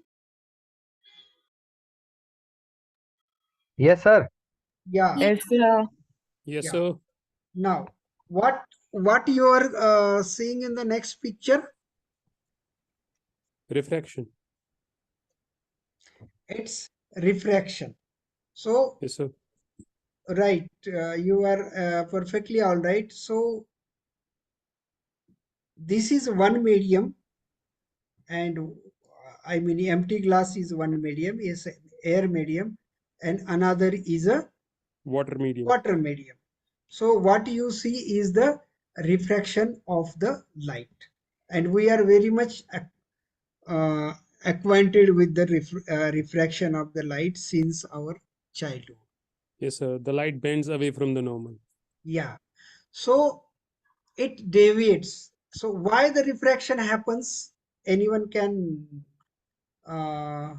Yes, sir. Yeah, Yes, sir. Yes, yeah. sir. Now, what you are seeing in the next picture? Refraction. It's refraction. So, Yes, sir. right, you are perfectly all right. So, this is one medium, and I mean, empty glass is one medium, is air medium, and another is a Water medium. water medium. So, what you see is the refraction of the light, and we are very much uh, acquainted with the refraction of the light since our childhood. Yes, sir. The light bends away from the normal. Yeah. So it deviates. So why the refraction happens? Anyone can uh,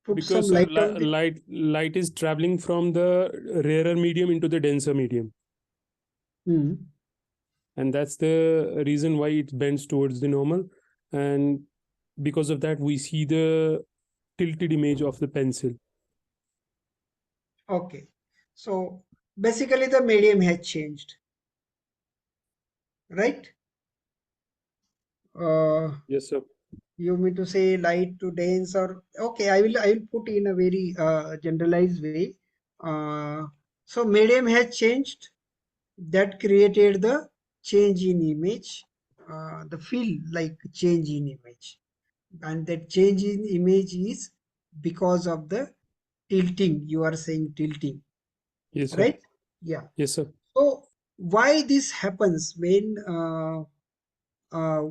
put some Because, sir, light on this? light is traveling from the rarer medium into the denser medium. Hmm. And that's the reason why it bends towards the normal. And because of that, we see the tilted image of the pencil. Okay. So basically the medium has changed, right? Yes, sir. You mean to say light to dense, or okay, I will put in a very generalized way. So medium has changed, that created the change in image, the feel like change in image, and that change in image is because of the tilting. You are saying tilting, Yes, sir. right? Yeah. Yes, sir. So why this happens when uh,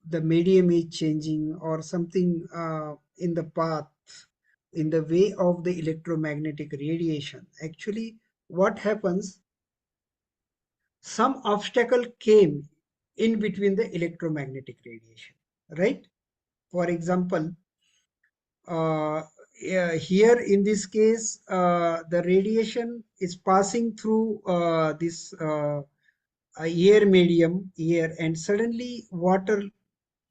the medium is changing, or something in the path, in the way of the electromagnetic radiation? Actually, what happens, some obstacle came in between the electromagnetic radiation, right? For example, here in this case, the radiation is passing through this air medium here, and suddenly water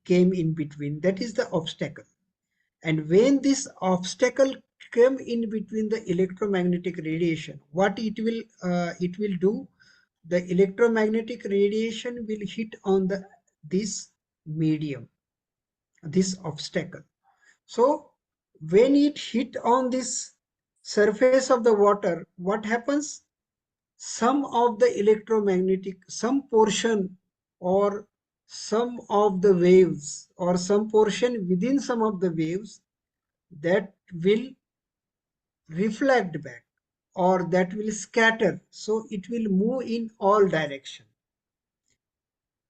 came in between. That is the obstacle. And when this obstacle came in between the electromagnetic radiation, what it will do, the electromagnetic radiation will hit on the this medium, this obstacle. So when it hit on this surface of the water, what happens? Some of the electromagnetic, some portion, or some of the waves, or some portion within some of the waves, that will reflect back, or that will scatter. So it will move in all direction.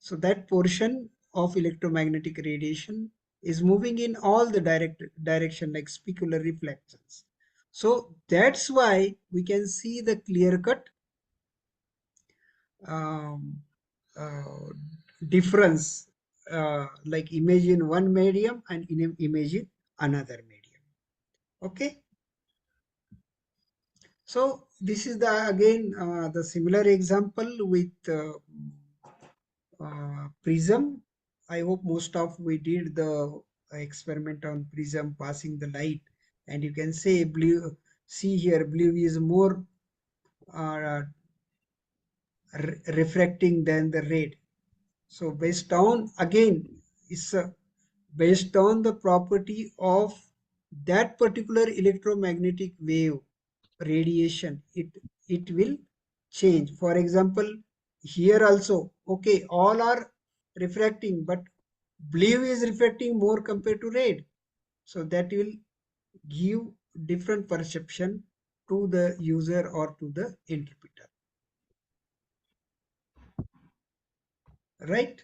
So that portion of electromagnetic radiation is moving in all the direction, like specular reflections. So that's why we can see the clear cut um, uh, difference, like imagine one medium and imagine another medium. Okay. So this is the again the similar example with prism. I hope most of we did the experiment on prism passing the light, and you can say blue. See here, blue is more uh, refracting than the red. So based on, again, it's based on the property of that particular electromagnetic wave radiation, it will change. For example, here also, okay, all are refracting, but blue is refracting more compared to red. So that will give different perception to the user or to the interpreter, right?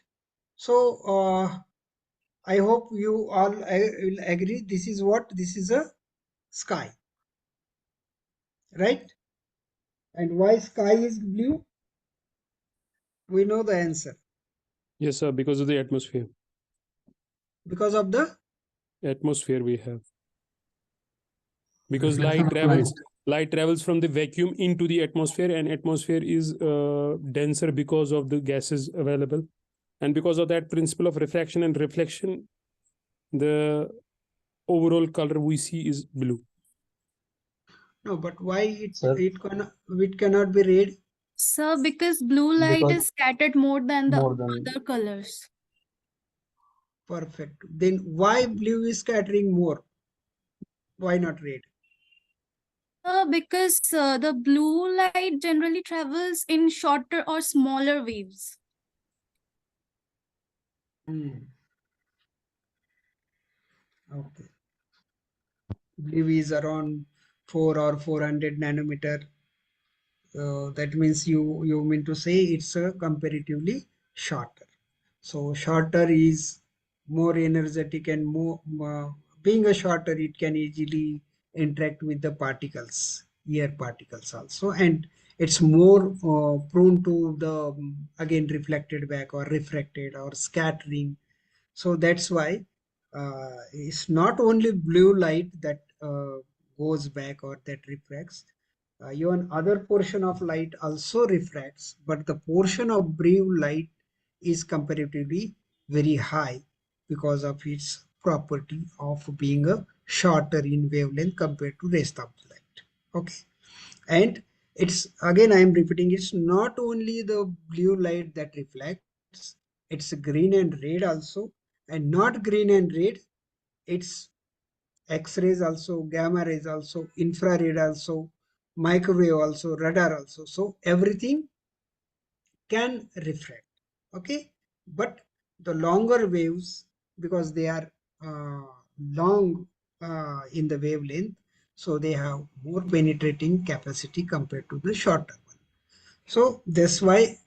So I hope you all will agree. This is what? This is a sky, right? And why sky is blue? We know the answer. Yes, sir, because of the atmosphere. Because of the Atmosphere we have. Because light travels from the vacuum into the atmosphere, and atmosphere is denser because of the gases available. And because of that principle of refraction and reflection, the overall color we see is blue. no, but why Sir, it cannot be red? Sir, because blue light because is scattered more than the more than other colors. Perfect. Then why blue is scattering more? Why not red? Because the blue light generally travels in shorter or smaller waves. Okay. Blue is around 4 or 400 nanometer. That means you mean to say it's a comparatively shorter. So shorter is more energetic and more being a shorter, it can easily interact with the particles, air particles also, and it's more prone to the again reflected back or refracted or scattering. So that's why it's not only blue light that goes back or that refracts. Even other portion of light also refracts, but the portion of blue light is comparatively very high because of its property of being a shorter in wavelength compared to rest of the light. Okay, and it's again I am repeating, it's not only the blue light that reflects, it's green and red also, and not green and red, it's X-rays also, gamma rays also, infrared also, microwave also, radar also. So everything can refract. Okay, but the longer waves, because they are long in the wavelength, so they have more penetrating capacity compared to the shorter one. So that's why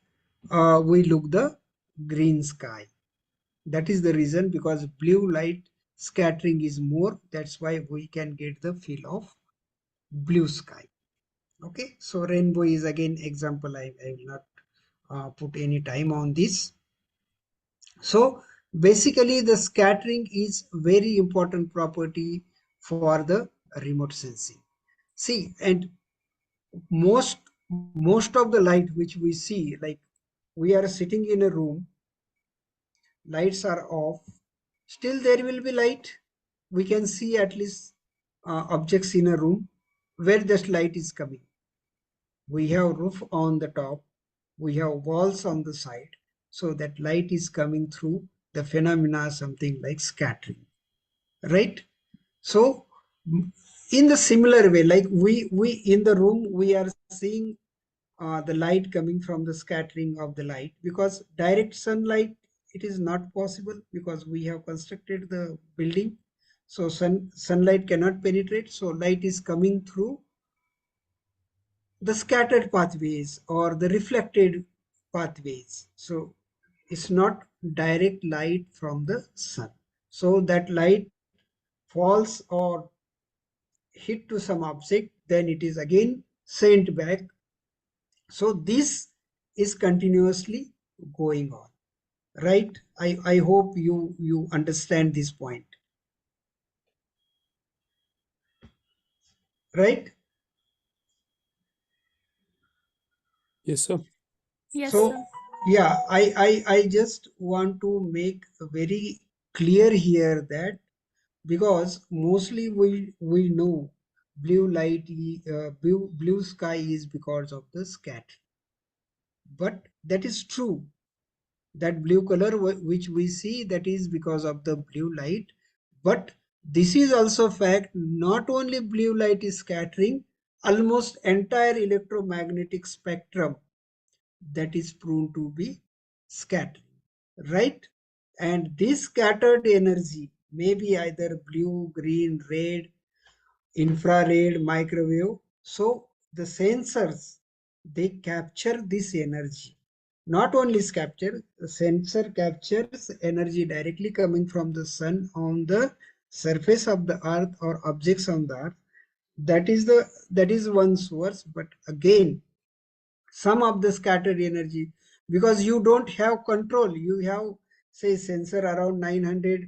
we look the green sky. That is the reason, because blue light scattering is more. That's why we can get the feel of blue sky. Okay, so rainbow is again example. I will not put any time on this. So basically the scattering is very important property for the remote sensing. See, and most of the light which we see, like we are sitting in a room, lights are off, still there will be light. We can see at least objects in a room where this light is coming. We have roof on the top, we have walls on the side, so that light is coming through the phenomena something like scattering, right? So in the similar way, like we in the room we are seeing the light coming from the scattering of the light, because direct sunlight it is not possible because we have constructed the building, so sunlight cannot penetrate, so light is coming through the scattered pathways or the reflected pathways. So it's not direct light from the sun, so that light falls or hit to some object, then it is again sent back. So this is continuously going on, right? I hope you understand this point, right? Yes, sir. Yes, So sir. yeah, I just want to make very clear here that, because mostly we know blue light, blue sky is because of the scattering, but that is true, that blue color which we see, that is because of the blue light. But this is also fact, not only blue light is scattering, almost entire electromagnetic spectrum, that is prone to be scattering, right? And this scattered energy may be either blue, green, red, infrared, microwave. So the sensors, they capture this energy. Not only is capture, the sensor captures energy directly coming from the sun on the surface of the earth or objects on the earth. That is one source, but again, some of the scattered energy, because you don't have control, you have say sensor around 900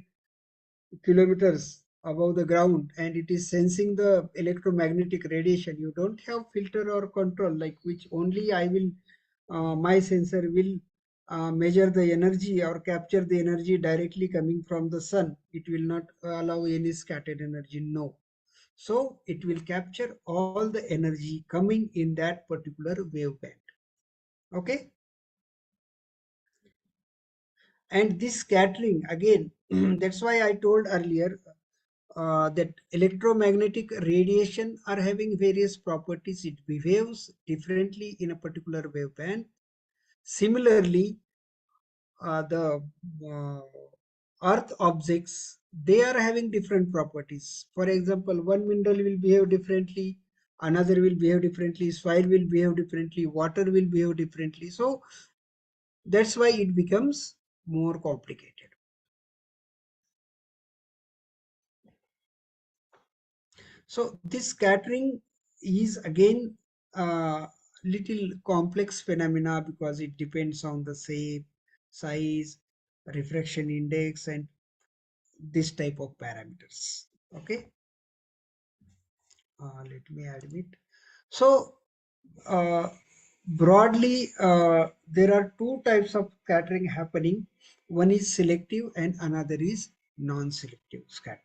kilometers above the ground and it is sensing the electromagnetic radiation. You don't have filter or control, like which only I will my sensor will measure the energy or capture the energy directly coming from the sun. It will not allow any scattered energy, no. So it will capture all the energy coming in that particular waveband. Okay. And this scattering again, that's why I told earlier that electromagnetic radiation are having various properties. It behaves differently in a particular waveband. Similarly, the earth objects, they are having different properties. For example, one mineral will behave differently, another will behave differently, soil will behave differently, water will behave differently. So that's why it becomes more complicated. So this scattering is again little complex phenomena because it depends on the shape, size, refraction index, and this type of parameters. Okay. Let me admit. So broadly, there are two types of scattering happening. One is selective and another is non-selective scattering.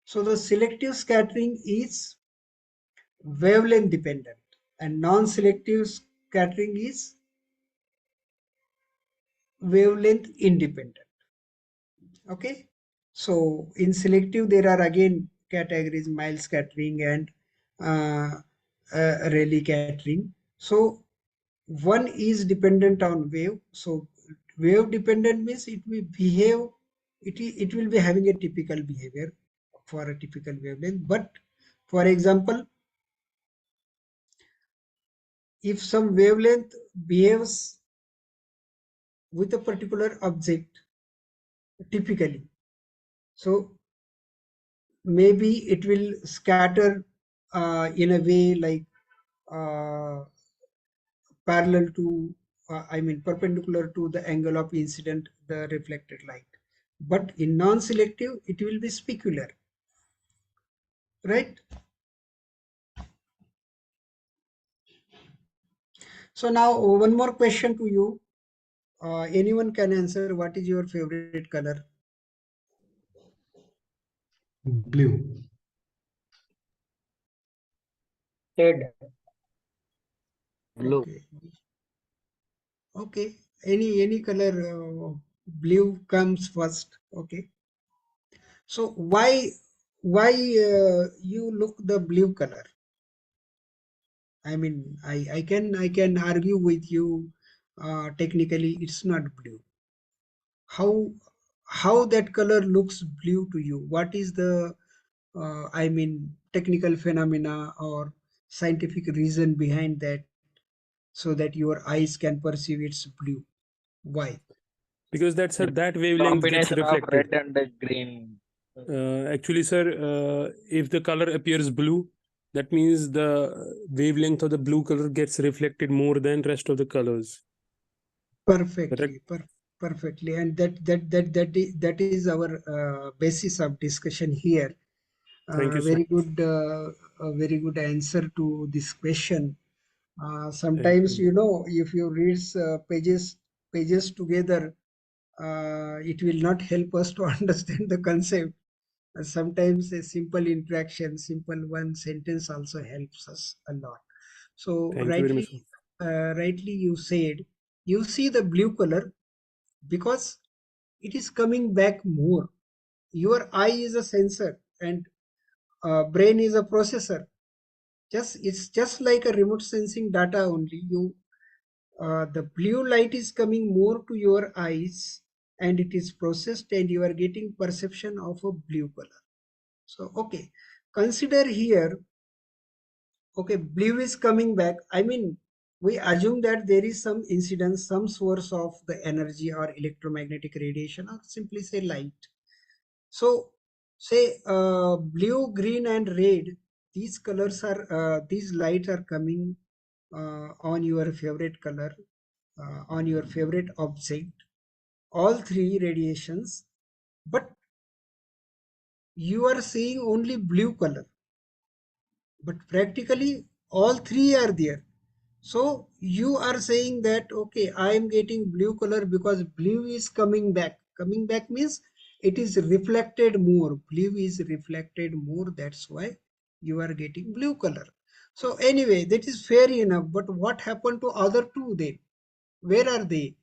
So the selective scattering is wavelength dependent and non-selective scattering is wavelength independent. Okay. So in selective, there are again categories: mild scattering and Rayleigh scattering. So one is dependent on wave. So wave dependent means it will behave, it will be having a typical behavior for a typical wavelength. But for example, if some wavelength behaves with a particular object typically, so maybe it will scatter in a way like uh, parallel to I mean perpendicular to the angle of incident the reflected light. But in non-selective it will be specular, right? So now one more question to you. Anyone can answer. What is your favorite color? Blue. Red. Blue. Okay. Okay. Any color, blue comes first. Okay. So why you look the blue color? I mean, I can argue with you. Technically, it's not blue. How that color looks blue to you? What is the I mean technical phenomena or scientific reason behind that, so that your eyes can perceive it's blue? Why? Because that wavelength gets Combination of red reflected. and green. Actually, sir, if the color appears blue, that means the wavelength of the blue color gets reflected more than rest of the colors. Perfectly, Correct? perfectly, and that is our basis of discussion here. Thank you, sir. Very good answer to this question. Thank Sometimes, you. if you read pages together, it will not help us to understand the concept. Sometimes a simple interaction, simple one sentence also helps us a lot. So Thank you very much, sir. rightly you said, you see the blue color because it is coming back more. Your eye is a sensor and brain is a processor. It's just like a remote sensing data only. The blue light is coming more to your eyes and it is processed and you are getting perception of a blue color. So okay, consider here, okay, blue is coming back. I mean, we assume that there is some incidence, some source of the energy or electromagnetic radiation, or simply say light. So say blue, green and red, these colors are, these lights are coming on your favorite color, on your favorite object, all three radiations, but you are seeing only blue color, but practically all three are there. So you are saying that, okay, I am getting blue color because blue is coming back. Coming back means it is reflected more. Blue is reflected more. That's why you are getting blue color. So anyway, that is fair enough. But what happened to other two then? Where are they?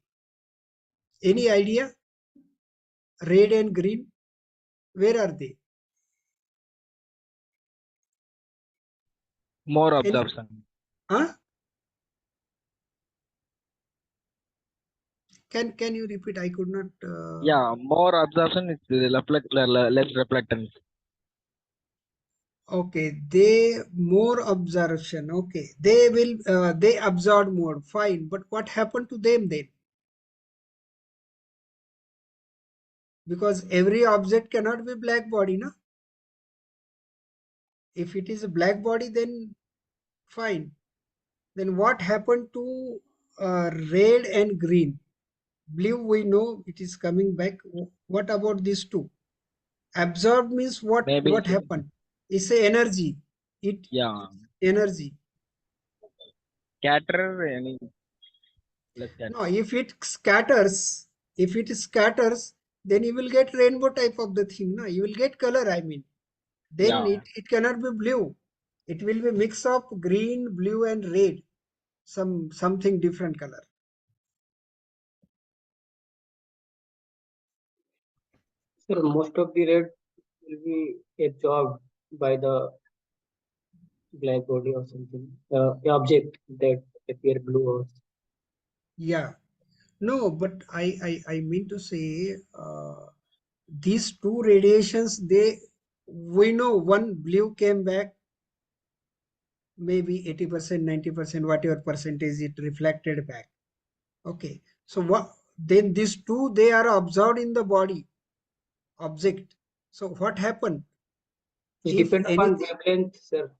Any idea? Red and green, where are they? More Any, absorption. huh? Can you repeat? I could not. Yeah, more absorption is less reflectance. Okay, they more absorption. Okay, they will they absorb more. Fine, but what happened to them then? Because every object cannot be black body, na? If it is a black body, then fine. Then what happened to red and green? Blue, we know it is coming back. What about these two? Absorb means what? Maybe What happened? It's a energy. It yeah, energy. scatter any less No, scatter. if it scatters, then you will get rainbow type of the thing. No, you will get color. I mean, then Yeah. it cannot be blue. It will be mix of green, blue, and red. Something different color. Sir, most of the red will be absorbed by the black body or something, the object that appear blue or Yeah. No, but I mean to say these two radiations, we know one blue came back maybe 80%, 90%, whatever percentage it reflected back. Okay. So what then these two they are absorbed in the body object. So what happened? it If depend upon anything, wavelength, sir.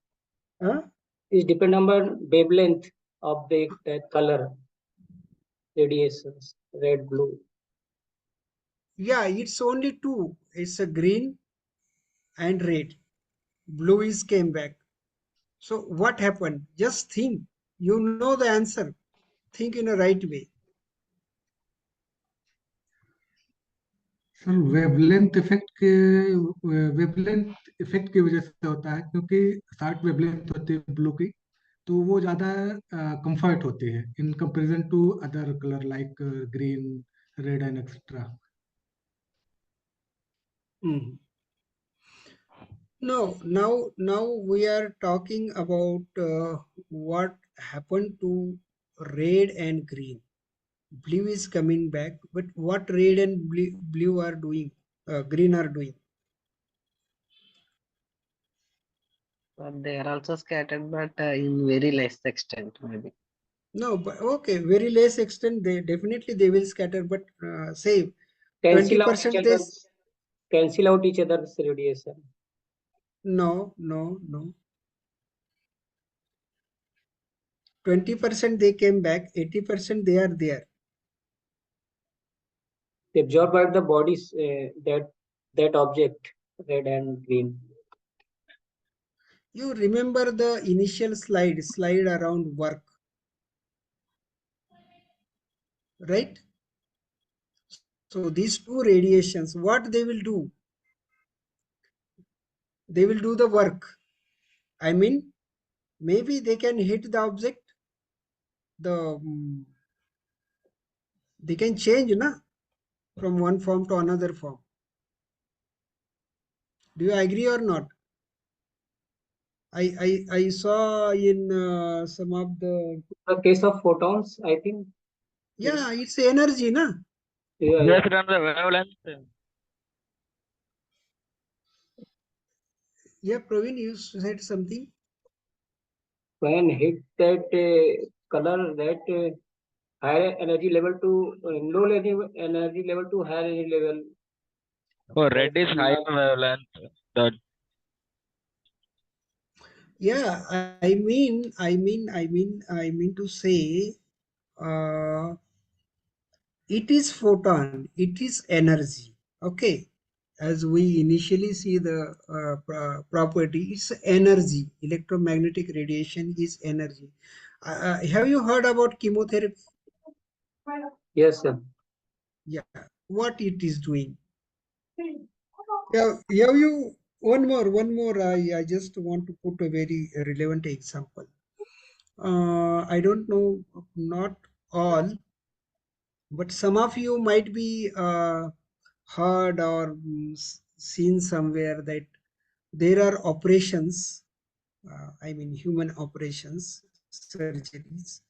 huh? It depend upon wavelength of the that color radiations, red, blue. Yeah, it's only two. It's a green and red. Blue is came back. So what happened? Just think. You know the answer. Think in a right way. Sir wavelength effect की वजह से होता है, क्योंकि short wavelength होती है blue की, तो वो ज्यादा कंफर्ट होती है in comparison to other colour like green, red and etcetera. No, now we are talking about what happened to red and green. Blue is coming back, but what red and blue are doing, green are doing. But they are also scattered, but in very less extent, maybe. No, but okay, very less extent. They definitely they will scatter, but say Cancel out each 20% other's radiation. No. 20% they came back, 80% they are there. They absorb by the bodies that object, red and green. You remember the initial slide around work, right? So these two radiations, what they will do? They will do the work. I mean, maybe they can hit the object, they can change na, from one form to another form. Do you agree or not? I saw in some of the case of photons, I think. Yeah, it's energy, na? Yeah. Based on the wavelength. Yeah, Praveen, you said something. When hit that color that higher energy level to low energy level to higher energy level. Oh, red is higher wavelength. The Yeah, I mean to say, uh, it is photon, it is energy. Okay, as we initially see the property, it's energy. Electromagnetic radiation is energy. Have you heard about chemotherapy? Yes, sir. Yeah, what it is doing? Yeah, have you one more? I just want to put a very relevant example. I don't know, not all, but some of you might be heard or seen somewhere that there are operations, I mean human operations, surgeries,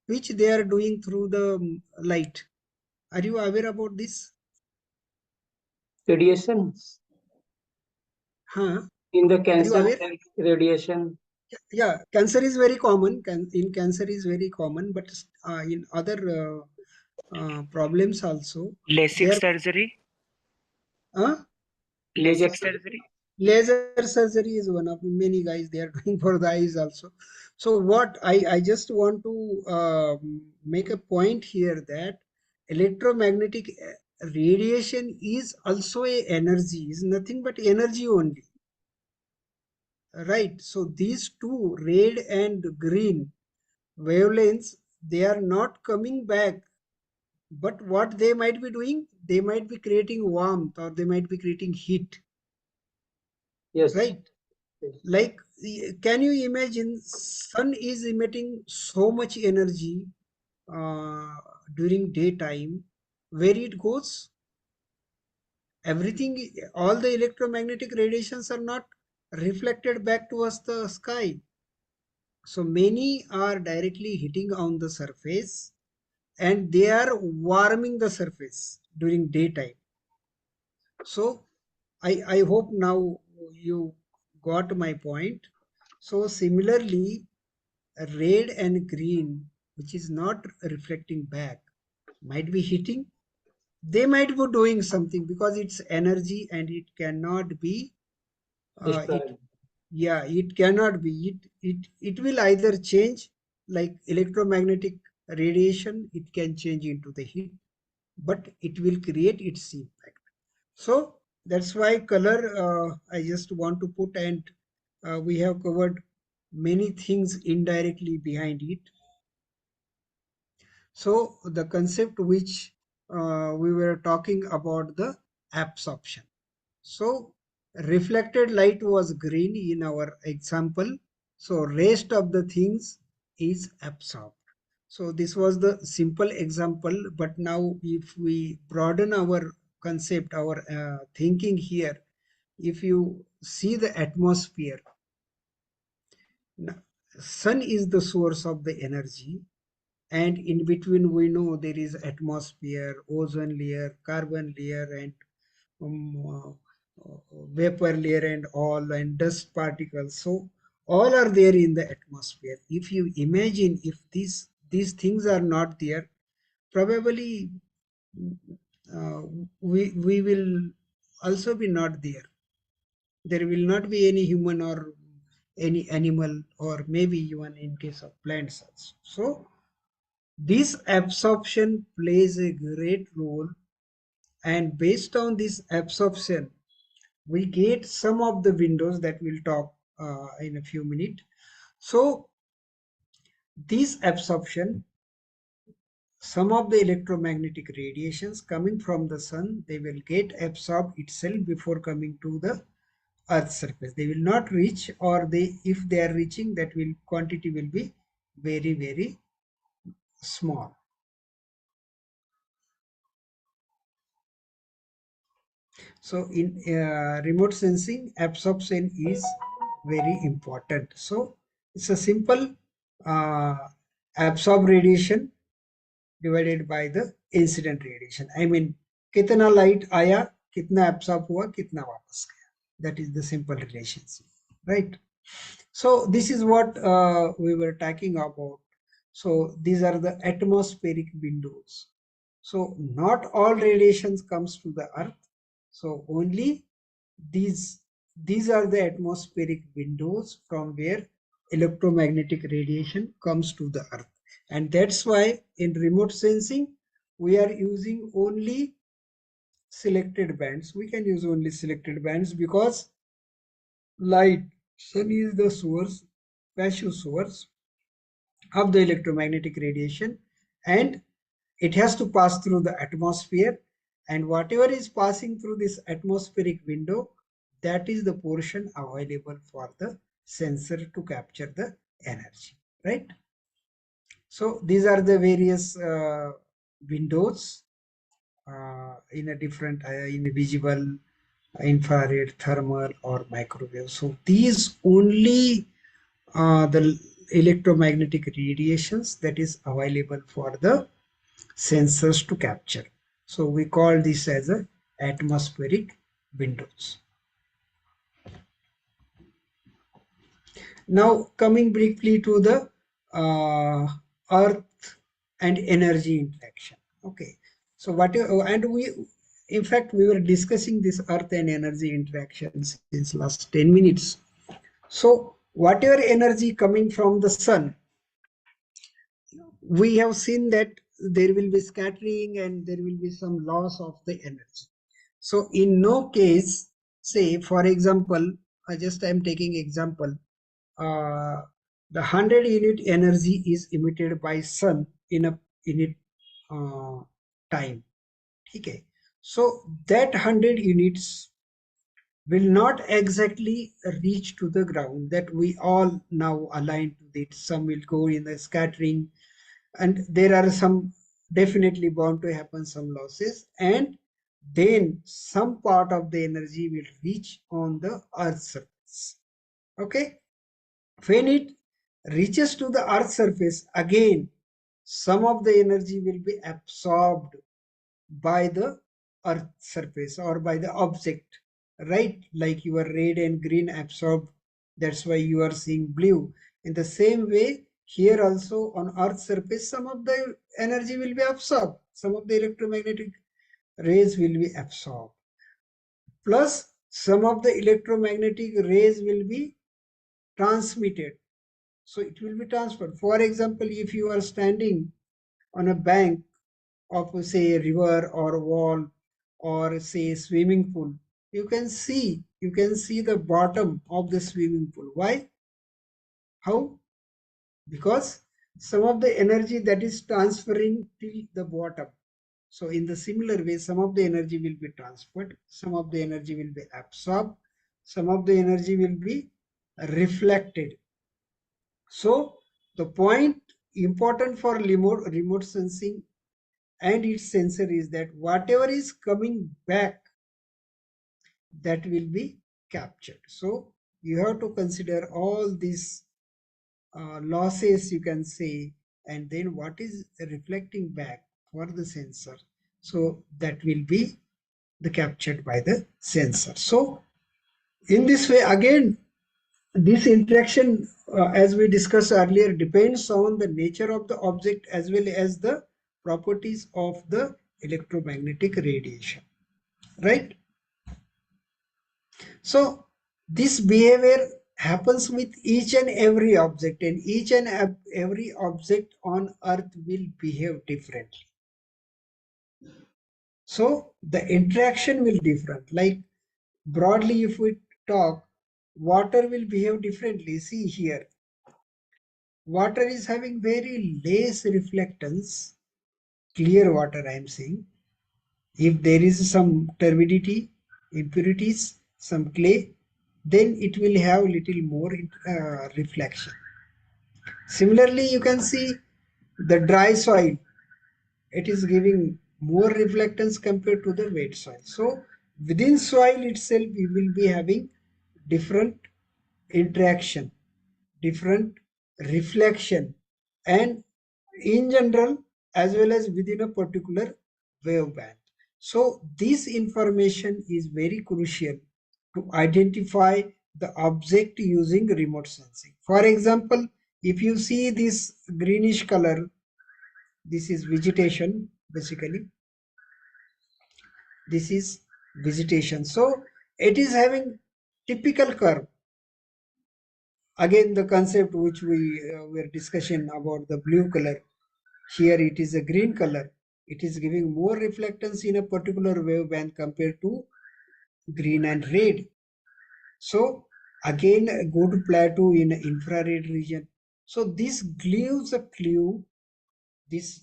which they are doing through the light. Are you aware about this? Radiations. Huh? In the Are you cancer aware? radiation. Yeah, cancer is very common. In cancer is very common, but in other problems also, LASIK there. surgery. Huh? Laser LASIK surgery. Laser surgery is one of many guys they are doing for the eyes also. So what I just want to make a point here that electromagnetic radiation is also a energy, is nothing but energy only, right? So these two, red and green wavelengths, they are not coming back, but what they might be doing, they might be creating warmth or they might be creating heat. Yes. Right? Like, can you imagine sun is emitting so much energy during daytime, where it goes? Everything, all the electromagnetic radiations are not reflected back towards the sky. So many are directly hitting on the surface and they are warming the surface during daytime. So I hope now you got my point. So similarly, red and green, which is not reflecting back, might be hitting. They might be doing something because it's energy and it cannot be. Destroyed. It cannot be. It will either change, like electromagnetic radiation. It can change into the heat, but it will create its impact. So that's why color, I just want to put, and we have covered many things indirectly behind it. So the concept which we were talking about, the absorption. So reflected light was green in our example. So rest of the things is absorbed. So this was the simple example, but now if we broaden our concept, our thinking here, if you see the atmosphere, sun is the source of the energy, and in between we know there is atmosphere, ozone layer, carbon layer, and vapor layer and all, and dust particles. So all are there in the atmosphere. If you imagine, if these things are not there, probably uh, we will also be not there. There will not be any human or any animal, or maybe even in case of plants also. So this absorption plays a great role, and based on this absorption, we get some of the windows that we'll talk in a few minutes. So this absorption, some of the electromagnetic radiations coming from the sun, they will get absorbed itself before coming to the Earth's surface. They will not reach, or if they are reaching, that will quantity will be very, very small. So in remote sensing, absorption is very important. So it's a simple uh, absorb radiation divided by the incident radiation. I mean, कितना light आया, कितना absorb हुआ, कितना वापस गया. That is the simple relationship, right? So this is what we were talking about. So these are the atmospheric windows. So not all radiations comes to the earth. So only these are the atmospheric windows from where electromagnetic radiation comes to the earth. And that's why in remote sensing we are using only selected bands. We can use only selected bands because light, sun is the source, passive source of the electromagnetic radiation, and it has to pass through the atmosphere, and whatever is passing through this atmospheric window, that is the portion available for the sensor to capture the energy, right? So these are the various windows in a different in visible, infrared, thermal, or microwave. So these only the electromagnetic radiations that is available for the sensors to capture. So we call this as a atmospheric windows. Now coming briefly to the earth and energy interaction. Okay, so and we in fact we were discussing this earth and energy interaction since last 10 minutes. So whatever energy coming from the sun, we have seen that there will be scattering and there will be some loss of the energy. So in no case, say for example, I am taking example, the 100 unit energy is emitted by sun in a unit time. Okay, so that 100 units will not exactly reach to the ground, that we all now align to it. Some will go in the scattering, and there are some definitely bound to happen some losses, and then some part of the energy will reach on the earth's surface. Okay, when it reaches to the earth's surface, again some of the energy will be absorbed by the earth surface or by the object, right? Like your red and green absorbed, that's why you are seeing blue. In the same way, here also on earth surface, some of the energy will be absorbed, some of the electromagnetic rays will be absorbed, plus some of the electromagnetic rays will be transmitted, so it will be transferred. For example, if you are standing on a bank of say a river or a wall or say a swimming pool, you can see the bottom of the swimming pool. Why? How? Because some of the energy that is transferring till the bottom. So in the similar way, some of the energy will be transferred, some of the energy will be absorbed, some of the energy will be reflected. So the point important for remote sensing and its sensor is that whatever is coming back, that will be captured. So you have to consider all these losses, you can say, and then what is reflecting back for the sensor. So that will be the captured by the sensor. So in this way, again, this interaction, as we discussed earlier, depends on the nature of the object as well as the properties of the electromagnetic radiation, right? So this behavior happens with each and every object, and each and every object on earth will behave differently. So the interaction will different. Like broadly, if we talk, water will behave differently. See here, water is having very less reflectance, clear water I am saying. If there is some turbidity, impurities, some clay, then it will have little more reflection. Similarly, you can see the dry soil, it is giving more reflectance compared to the wet soil. So within soil itself, you will be having different interaction, different reflection, and in general as well as within a particular wave band. So this information is very crucial to identify the object using remote sensing. For example, If you see this greenish color, this is vegetation basically. This is vegetation. So it is having typical curve. Again, the concept which we were discussing about the blue color. Here it is a green color. It is giving more reflectance in a particular waveband compared to green and red. So again, go to plateau in infrared region. So this gives a clue. This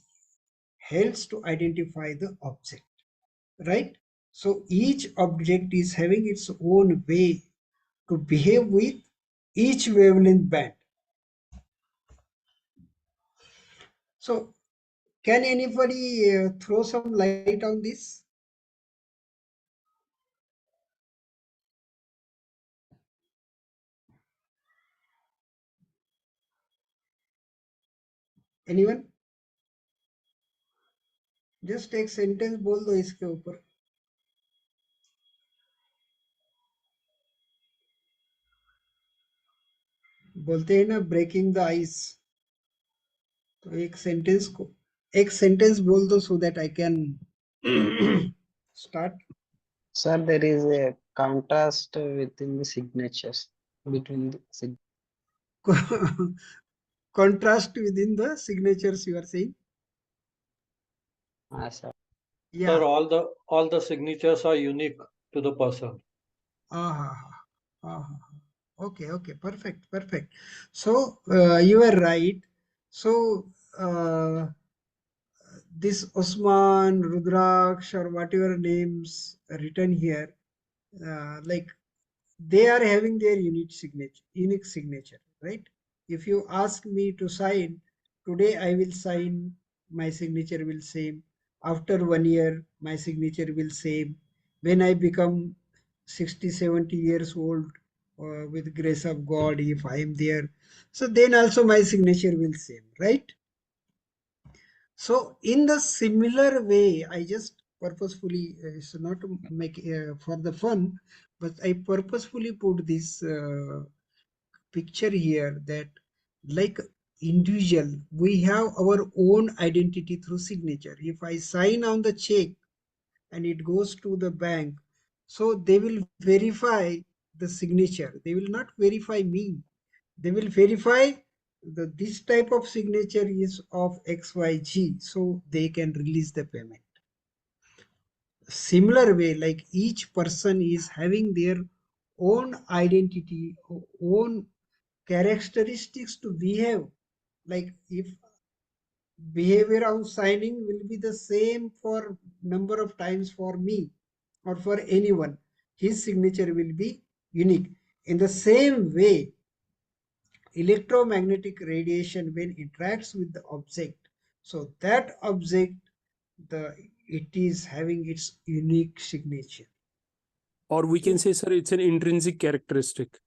helps to identify the object, right? So each object is having its own way to behave with each wavelength band. So can anybody throw some light on this? Anyone? Just एक sentence बोल दो इसके ऊपर. बोलते हैं ना breaking the ice. तो एक सेंटेंस बोल दो so that I can start. Sir, there is a contrast within the signatures between the Contrast within the signatures you are saying. sir. Yeah. Sir, all the signatures are unique to the person. Okay, perfect. So you are right. So this Osman, Rudraksh, or whatever names written here, like they are having their unique signature, right? If you ask me to sign today, I will sign. My signature will same. After 1 year, my signature will same. When I become 60, 70 years old, with grace of God, if I am there, so then also my signature will same, right? So in the similar way, I just purposefully, it's not to make for the fun, but I purposefully put this picture here that like individual, we have our own identity through signature. If I sign on the check and it goes to the bank, so they will verify the signature. They will not verify me. They will verify this type of signature is of XYG, so they can release the payment. Similar way, like each person is having their own identity, own characteristics to behave. Like if behavior of signing will be the same for number of times for me or for anyone, his signature will be unique. In the same way, electromagnetic radiation when interacts with the object, so that object, it is having its unique signature. Or we can say, sir, it's an intrinsic characteristic,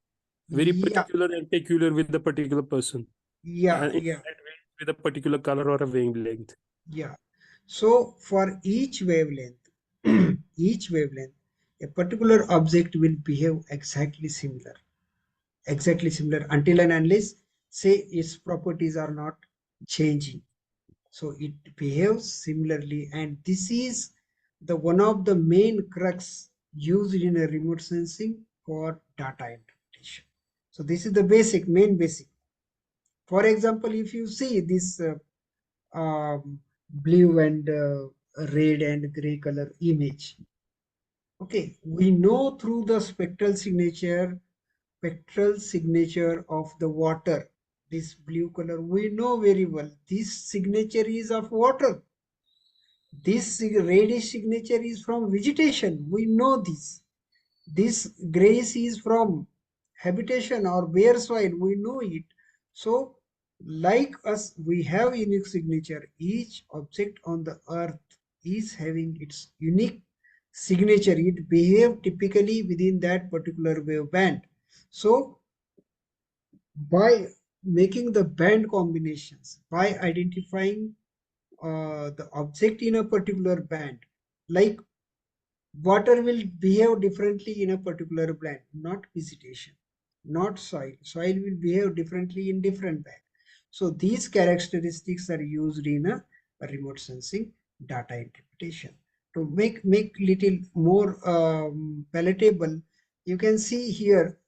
very particular and peculiar with the particular person. Yeah. With a particular color or a wavelength. Yeah. So for each wavelength, a particular object will behave exactly similar until and unless, say, its properties are not changing. So it behaves similarly, and this is the one of the main crux used in a remote sensing for data interpretation. So this is the main basic. For example, if you see this blue and red and gray color image, okay, we know through the spectral signature of the water, this blue color, we know very well this signature is of water. This reddish signature is from vegetation. We know this. This grayish is from habitation or bare soil. We know it. So, like us, we have unique signature. Each object on the earth is having its unique signature. It behaves typically within that particular wave band. So, by making the band combinations, by identifying the object in a particular band, like water will behave differently in a particular band, not vegetation, not soil. Soil will behave differently in different band. So these characteristics are used in a remote sensing data interpretation. To make little more palatable, you can see here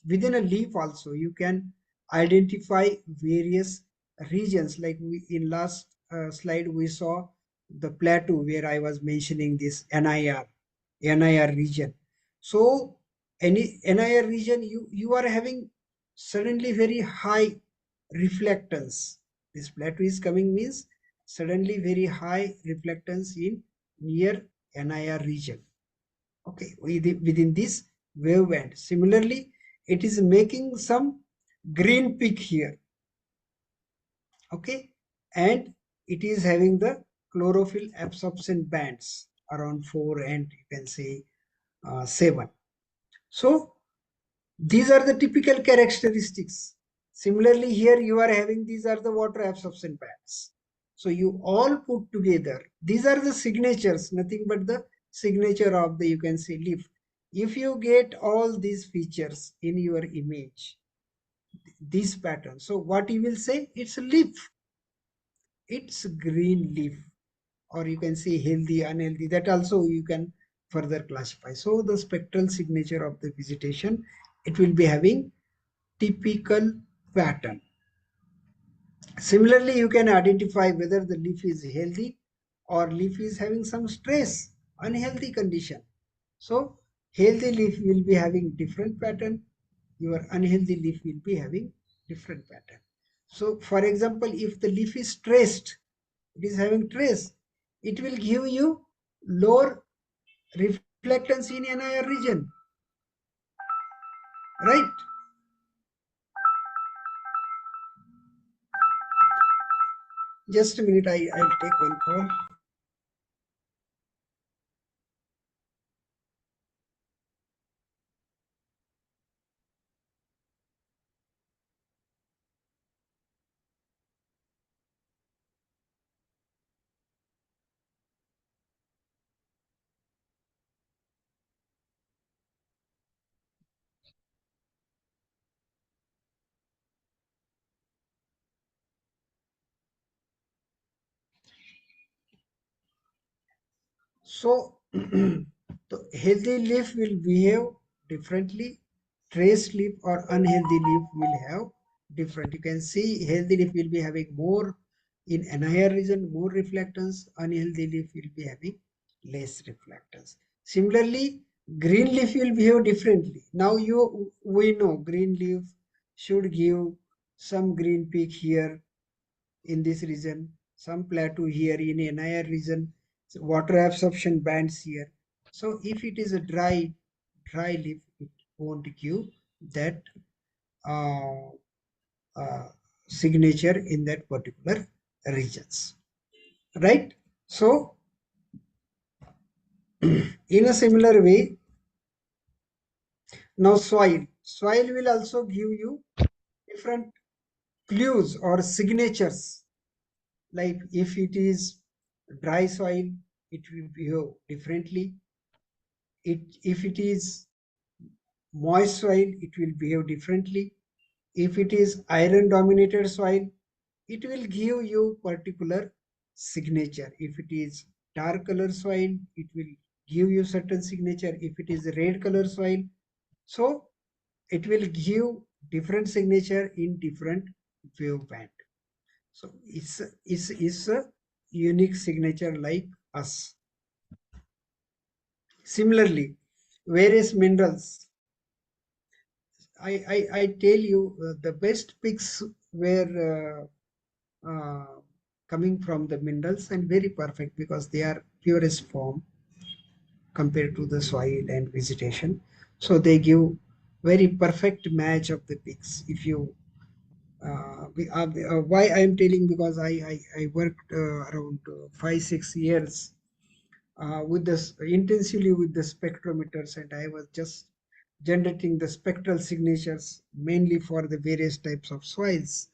within a leaf also you can identify various regions. Like in last slide we saw the plateau where I was mentioning this NIR region. So any NIR region, you are having suddenly very high reflectance. This plateau is coming means suddenly very high reflectance in near NIR region. Okay, within this wave band. Similarly, it is making some green peak here. Okay, and it is having the chlorophyll absorption bands around 4 and you can say 7. So these are the typical characteristics. Similarly, here you are having these are the water absorption bands. So you all put together, these are the signatures, nothing but the signature of the, you can say, leaf. If you get all these features in your image, this pattern, so what you will say, it's a leaf, it's green leaf, or you can say healthy, unhealthy, that also you can further classify. So the spectral signature of the vegetation, it will be having typical pattern. Similarly, you can identify whether the leaf is healthy or leaf is having some stress, unhealthy condition. So healthy leaf will be having different pattern, your unhealthy leaf will be having different pattern. So for example, if the leaf is stressed, it is having stress, it will give you lower reflectance in NIR region, right? Just a minute, I'll take one call. So the healthy leaf will behave differently. Trace leaf or unhealthy leaf will have different. You can see healthy leaf will be having more in NIR region, more reflectance. Unhealthy leaf will be having less reflectance. Similarly, green leaf will behave differently. Now we know green leaf should give some green peak here in this region, some plateau here in NIR region, so water absorption bands here. So if it is a dry leaf, it won't give that uh, signature in that particular regions, right? So in a similar way, now soil will also give you different clues or signatures. Like if it is dry soil, it will behave differently. If it is moist soil, it will behave differently. If it is iron dominated soil, it will give you particular signature. If it is dark color soil, it will give you certain signature. If it is red color soil, so it will give different signature in different wave band. So it's a unique signature like us. Similarly, various minerals. I tell you the best picks were coming from the minerals and very perfect because they are purest form compared to the soil and vegetation. So they give very perfect match of the picks. If you why I am telling, because I worked around 5-6 years with this intensively with the spectrometers, and I was just generating the spectral signatures mainly for the various types of soils.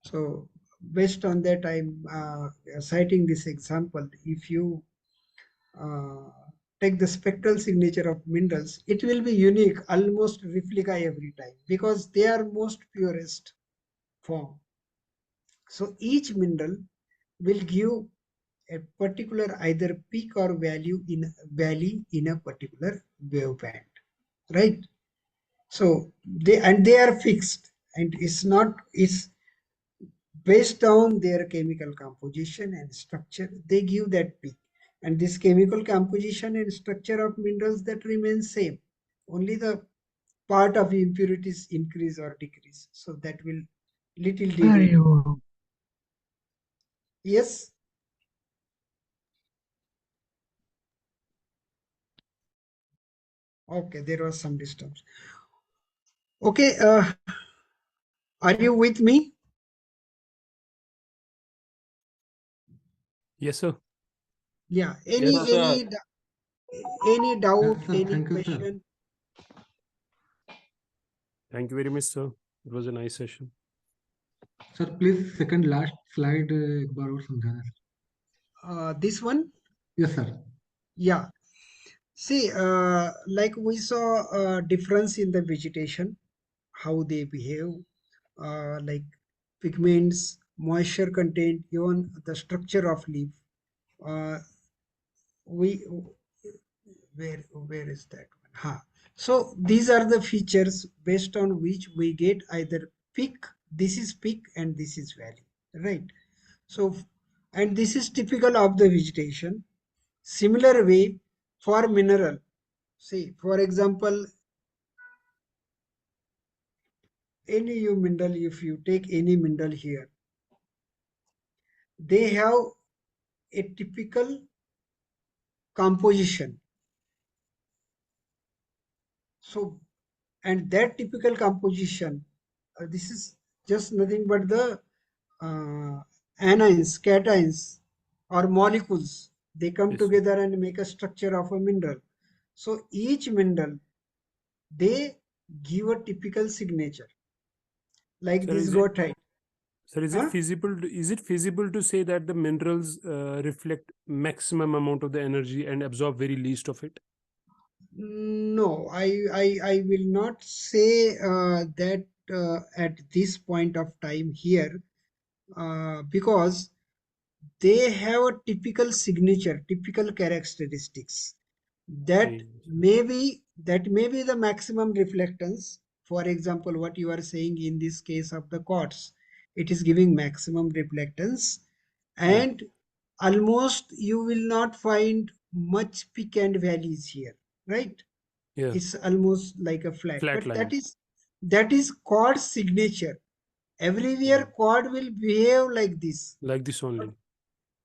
So based on that, I'm citing this example. If you uh, take the spectral signature of minerals, it will be unique, almost replica every time, because they are most purest. form. So each mineral will give a particular either peak or valley in a particular wave band, right? So they are fixed, and it's based on their chemical composition and structure. They give that peak, and this chemical composition and structure of minerals that remain same. Only the part of impurities increase or decrease. So that will little deviate. Yes. Okay, there was some disturbance. Okay, are you with me? Yes, sir. Yeah. Yes, sir. Any doubt, Yes, sir. any Thank you, sir. question? Thank you very much, sir. It was a nice session. Sir please second last slide एक बार और समझाना sir. This one? Yes, sir. Yeah. See, like we saw a difference in the vegetation, how they behave, like pigments, moisture content, even the structure of leaf. We where is that one? Ha. So these are the features based on which we get either peak, this is peak, and this is valley, right? So, and this is typical of the vegetation. Similar way for mineral. See, for example, any mineral, if you take any mineral here, they have a typical composition. So, and that typical composition, this is just nothing but the anions, cations, or molecules. They come together and make a structure of a mineral. So each mineral, they give a typical signature, like Sir, this goethite. Sir, is it feasible to say that the minerals reflect maximum amount of the energy and absorb very least of it? No, I will not say that at this point of time here, because they have a typical signature, typical characteristics. That may be the maximum reflectance. For example, what you are saying in this case of the quartz, it is giving maximum reflectance, and almost you will not find much peak and valleys here, right? Yeah. It's almost like a flat, Flat but line. that is quartz signature. Everywhere quartz will behave like this. Like this only.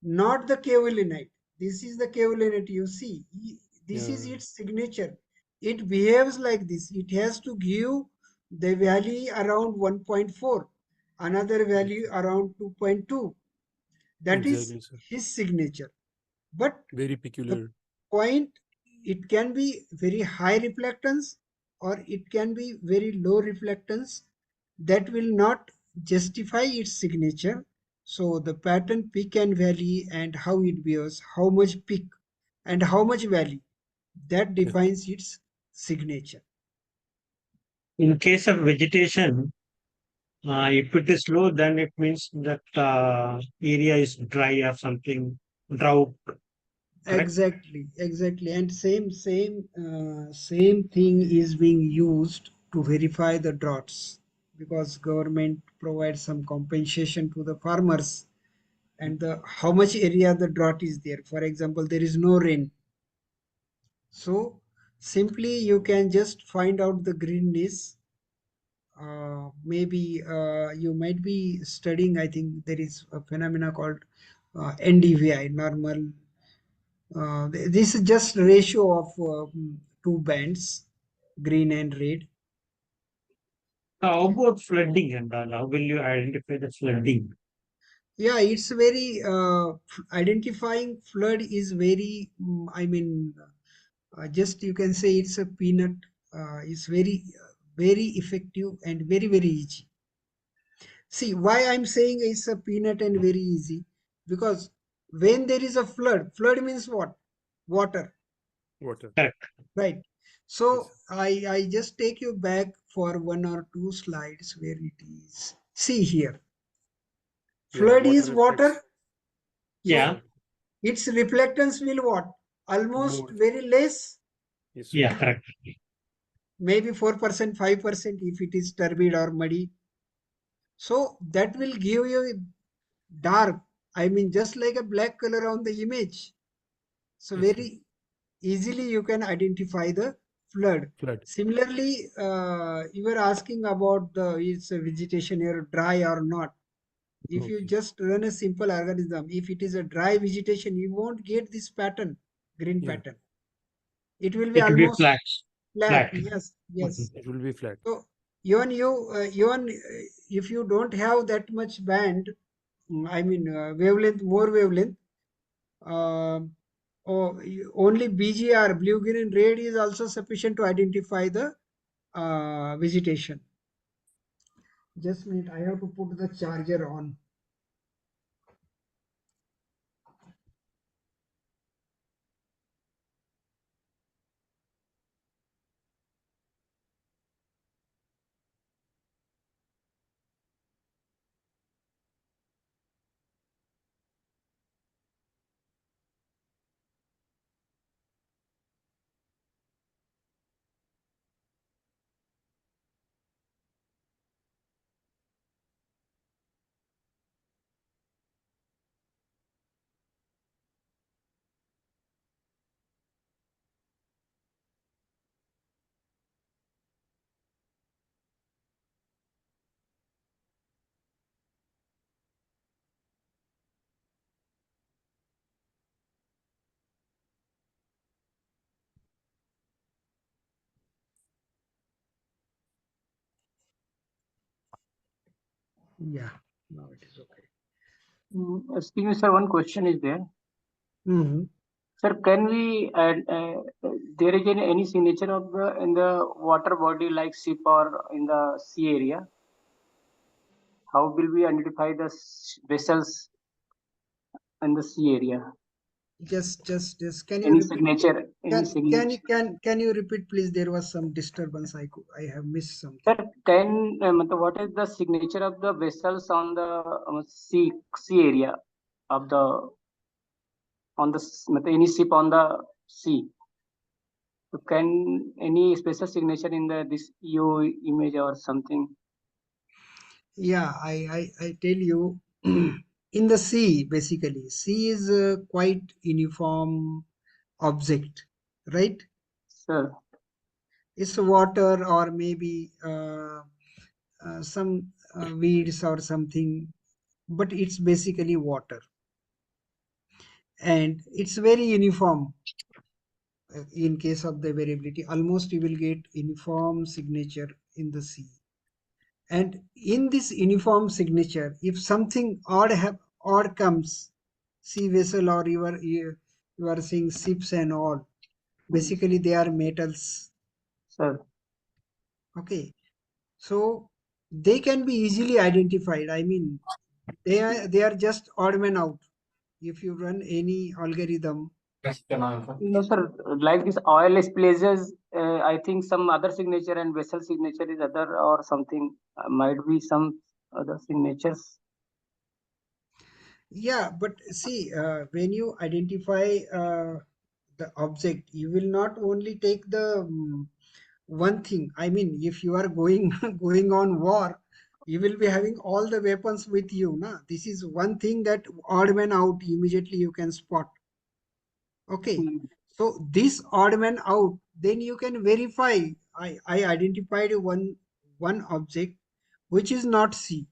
Not the kaolinite. This is the kaolinite, you see. This is its signature. It behaves like this. It has to give the value around 1.4, another value around 2.2. That is Exactly, sir. his signature. But Very the peculiar. point, it can be very high reflectance or it can be very low reflectance. That will not justify its signature. So the pattern peak and valley and how it behaves, how much peak and how much valley, that defines its signature. In case of vegetation, if it is low, then it means that area is dry or something, drought. Correct? Exactly, and same thing is being used to verify the droughts, because government provides some compensation to the farmers, and the how much area the drought is there. For example, there is no rain, so simply you can just find out the greenness. Maybe you might be studying, I think there is a phenomena called NDVI, normal. This is just ratio of two bands, green and red. How about flooding and all? How will you identify the flooding? Yeah, it's very identifying flood is very. I mean, just you can say it's a peanut. It's very effective and very easy. See why I'm saying it's a peanut and very easy, because when there is a flood means what? Water. Water. Correct. Right. So I just take you back for one or two slides where it is. See here, Yeah, flood water is water. reflects. Yeah. So its reflectance will what? Almost More. very less, Yes, sir. Yeah, correct. maybe 4%, 5% if it is turbid or muddy. So that will give you dark, I mean, just like a black color on the image. So Yes, sir. very easily you can identify the flood. Flood. Similarly, you were asking about the is vegetation here dry or not. If you Okay. just run a simple algorithm, if it is a dry vegetation, you won't get this pattern, green Yeah. pattern. It will be It will be almost flat. flat. Flat. Yes, Mhm. yes. It will be flat. So even if you don't have that much band, I mean wavelength, more wavelength, only BGR, blue, green, red is also sufficient to identify the vegetation. Just a minute, I have to put the charger on. Yeah, now it is okay. Excuse me, sir, one question is there. Mm-hmm. Sir, can we add, there is any signature of the in the water body like ship or in the sea area? How will we identify the vessels in the sea area? Just can you Any repeat? signature? Any signature? Can you repeat, please? There was some disturbance. I have missed something. Sir, can what is the signature of the vessels on the sea area of the on the any ship on the sea? So can any special signature in the this EU image or something? Yeah, I tell you, in the sea, basically, sea is a quite uniform object, right? Sir, It's water or maybe some weeds or something, but it's basically water, and it's very uniform. In case of the variability, almost you will get uniform signature in the sea. And in this uniform signature, if something odd comes, sea vessel or you are seeing ships and all, basically they are metals. sir. Okay, so they can be easily identified. I mean, they are just odd man out. If you run any algorithm, No, sir. Like this oil places, I think some other signature and vessel signature is other or something. Might be some other signatures. yeah, but see, when you identify the object, you will not only take the one thing. I mean, if you are going going on war, you will be having all the weapons with you. Na? This is one thing that odd man out immediately you can spot. Okay, Hmm. so this odd man out, then you can verify. I identified one object which is not C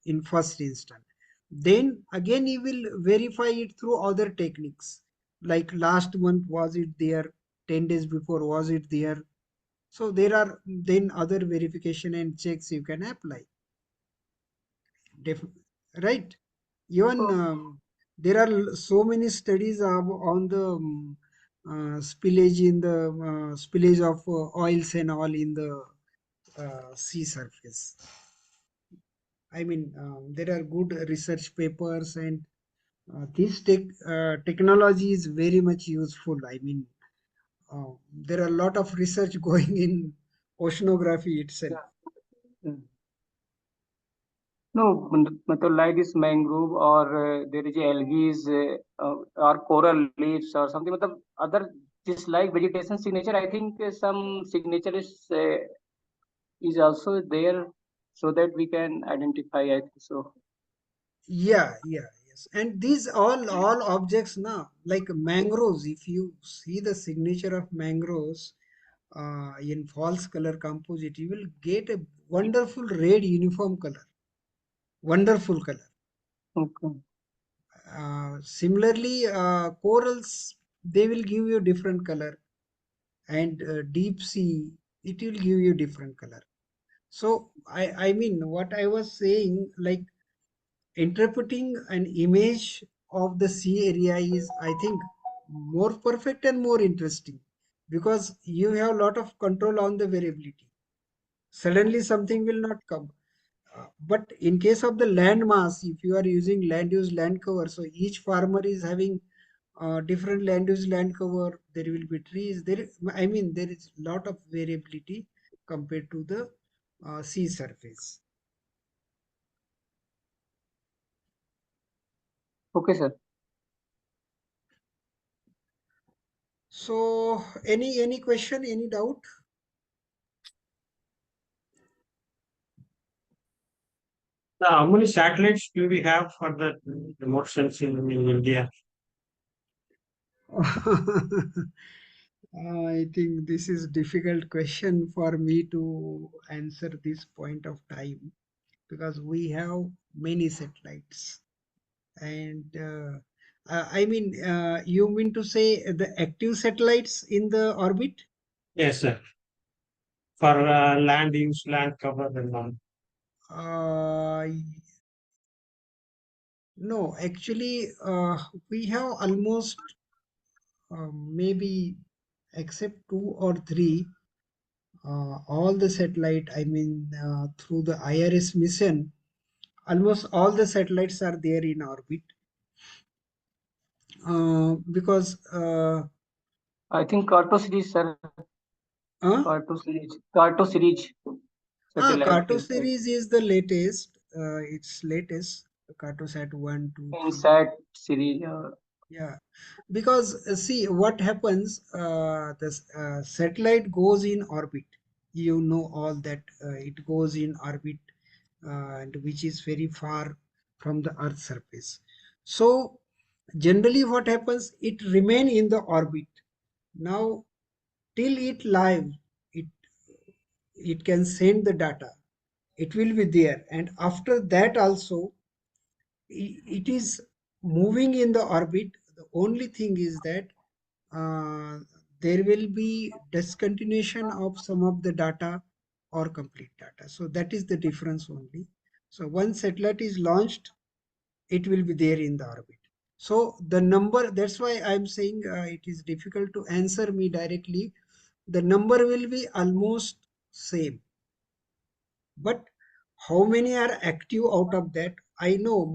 in first instance. Then again you will verify it through other techniques. Like last month was it there, 10 days before was it there. So there are then other verification and checks you can apply. Def- right? Even So, there are so many studies on the spillage in the spillage of oils and all in the sea surface. I mean, there are good research papers, and this technology is very much useful. I mean, there are a lot of research going in oceanography itself. yeah. Hmm. No, like this mangrove or there is algae or coral leaves or something. Other just like vegetation signature, I think some signature is also there so that we can identify. I think so. Yeah, yes. And these all objects now, like mangroves, if you see the signature of mangroves in false color composite, you will get a wonderful red uniform color. Wonderful color. Okay. Similarly, corals, they will give you different color, and deep sea, it will give you different color. So I mean, what I was saying, like interpreting an image of the sea area is, I think, more perfect and more interesting, because you have a lot of control on the variability. Suddenly something will not come. But in case of the land mass, if you are using land use land cover, so each farmer is having different land use land cover, there will be trees. I mean, there is lot of variability compared to the sea surface. Okay, sir. So, any question, any doubt? How many satellites do we have for the remote sensing in India? I think this is difficult question for me to answer this point of time, because we have many satellites. And I mean, you mean to say the active satellites in the orbit? Yes, sir. For land use, land cover, and all. No, actually, we have almost maybe, except two or three, all the satellite, I mean, through the IRS mission, almost all the satellites are there in orbit. Because I think Carto series, sir. Carto series. Satellite. Carto series is the latest. It's latest. Cartosat 1, 2, 3. Sat series. Yeah, because see what happens. The satellite goes in orbit. You know all that. It goes in orbit, and which is very far from the Earth surface. So generally, what happens? It remain in the orbit. Now, till it live, it it can send the data. It will be there, and after that also, it is moving in the orbit. The only thing is that uh, there will be discontinuation of some of the data or complete data. So that is the difference only. So once satellite is launched, it will be there in the orbit. So the number, that's why I'm saying it is difficult to answer me directly. The number will be almost same, but how many are active out of that? I know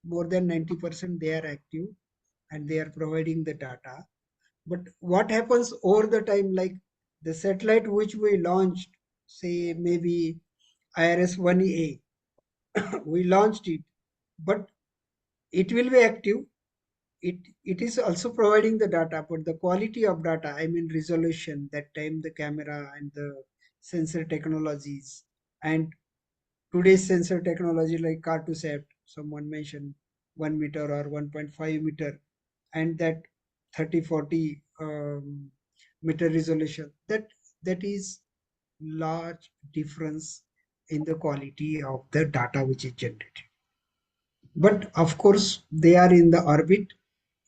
more than 90% they are active and they are providing the data. But what happens over the time, like the satellite which we launched, say maybe IRS-1A, we launched it, but it will be active. It is also providing the data, but the quality of data, I mean resolution, that time the camera and the sensor technologies, and today's sensor technology like Cartosat, someone mentioned 1 meter or 1.5 meter, and that 30, 40 meter resolution, that is large difference in the quality of the data which is generated. But of course, they are in the orbit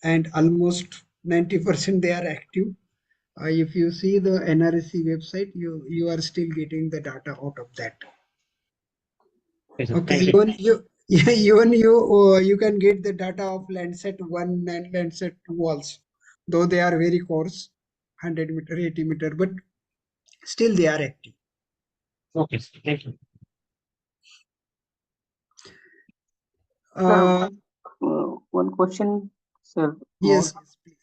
and almost 90% they are active. If you see the NRSC website, you are still getting the data out of that. Okay, even you even you can get the data of Landsat 1 and Landsat 2 also, though they are very coarse, 100 meter, 80 meter, but still they are active. Okay, thank you. Sir, one question, sir. Yes, More. yes, please.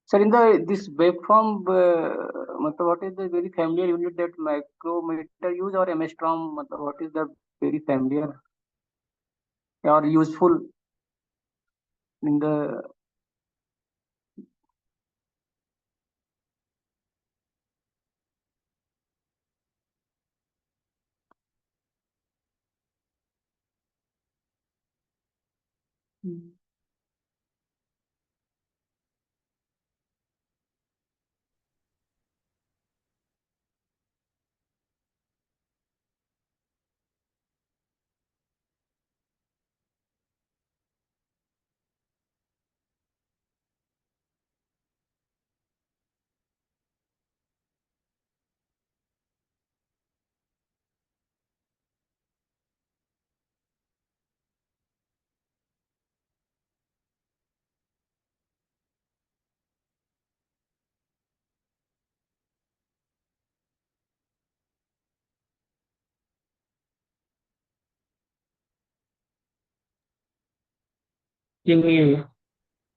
Sir, in this waveform, what is the very familiar unit that micrometer use or Mstrom? What is the very familiar? or useful in the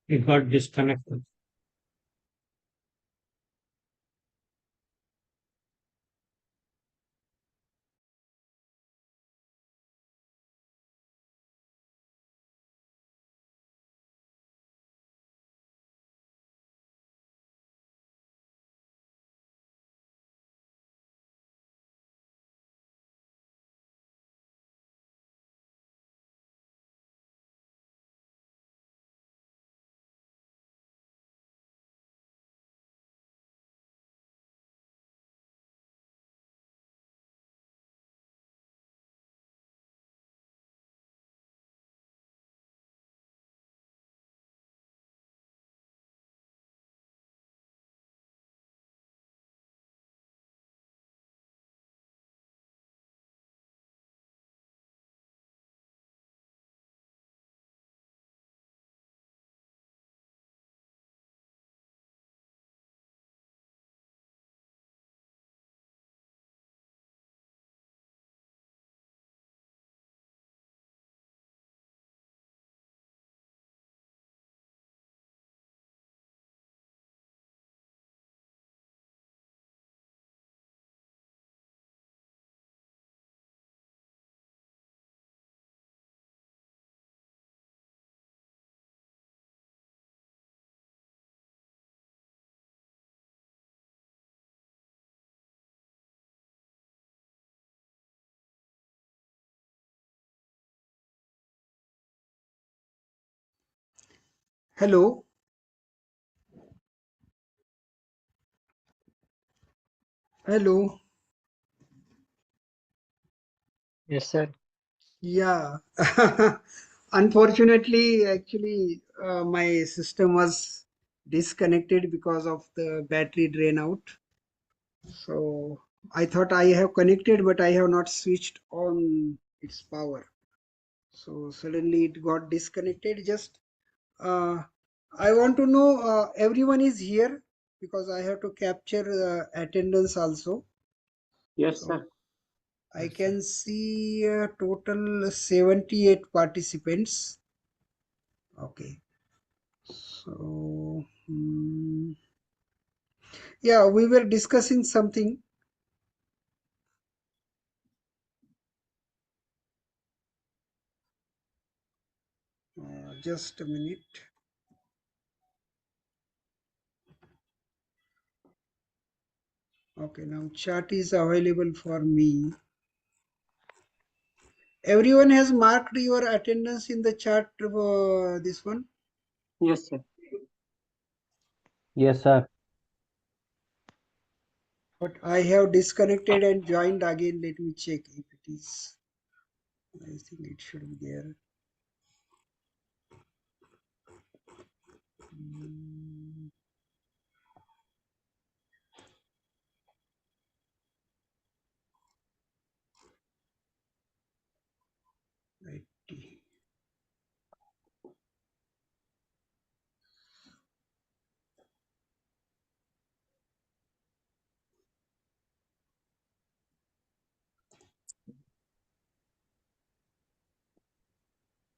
It got disconnected. Hello. Hello. Yes, sir. Yeah. Unfortunately, actually, my system was disconnected because of the battery drain out. So I thought I have connected, but I have not switched on its power. So suddenly it got disconnected. Just I want to know everyone is here because I have to capture attendance also. yes, So sir. I can see total 78 participants. Okay. So yeah, we were discussing something. Just a minute. Okay, now chat is available for me. Everyone has marked your attendance in the chat. This one. Yes, sir. Yes, sir. But I have disconnected and joined again. Let me check if it is. I think it should be there. Right.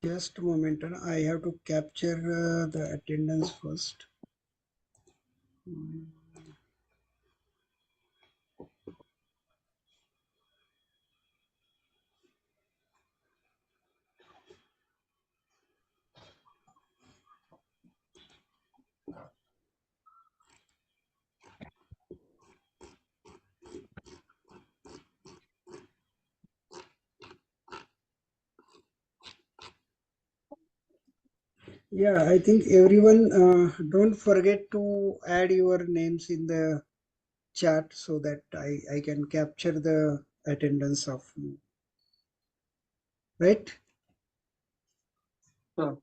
Just a moment. I have to capture the attendance first. Yeah, I think everyone don't forget to add your names in the chat so that I can capture the attendance of you. Right? Sure.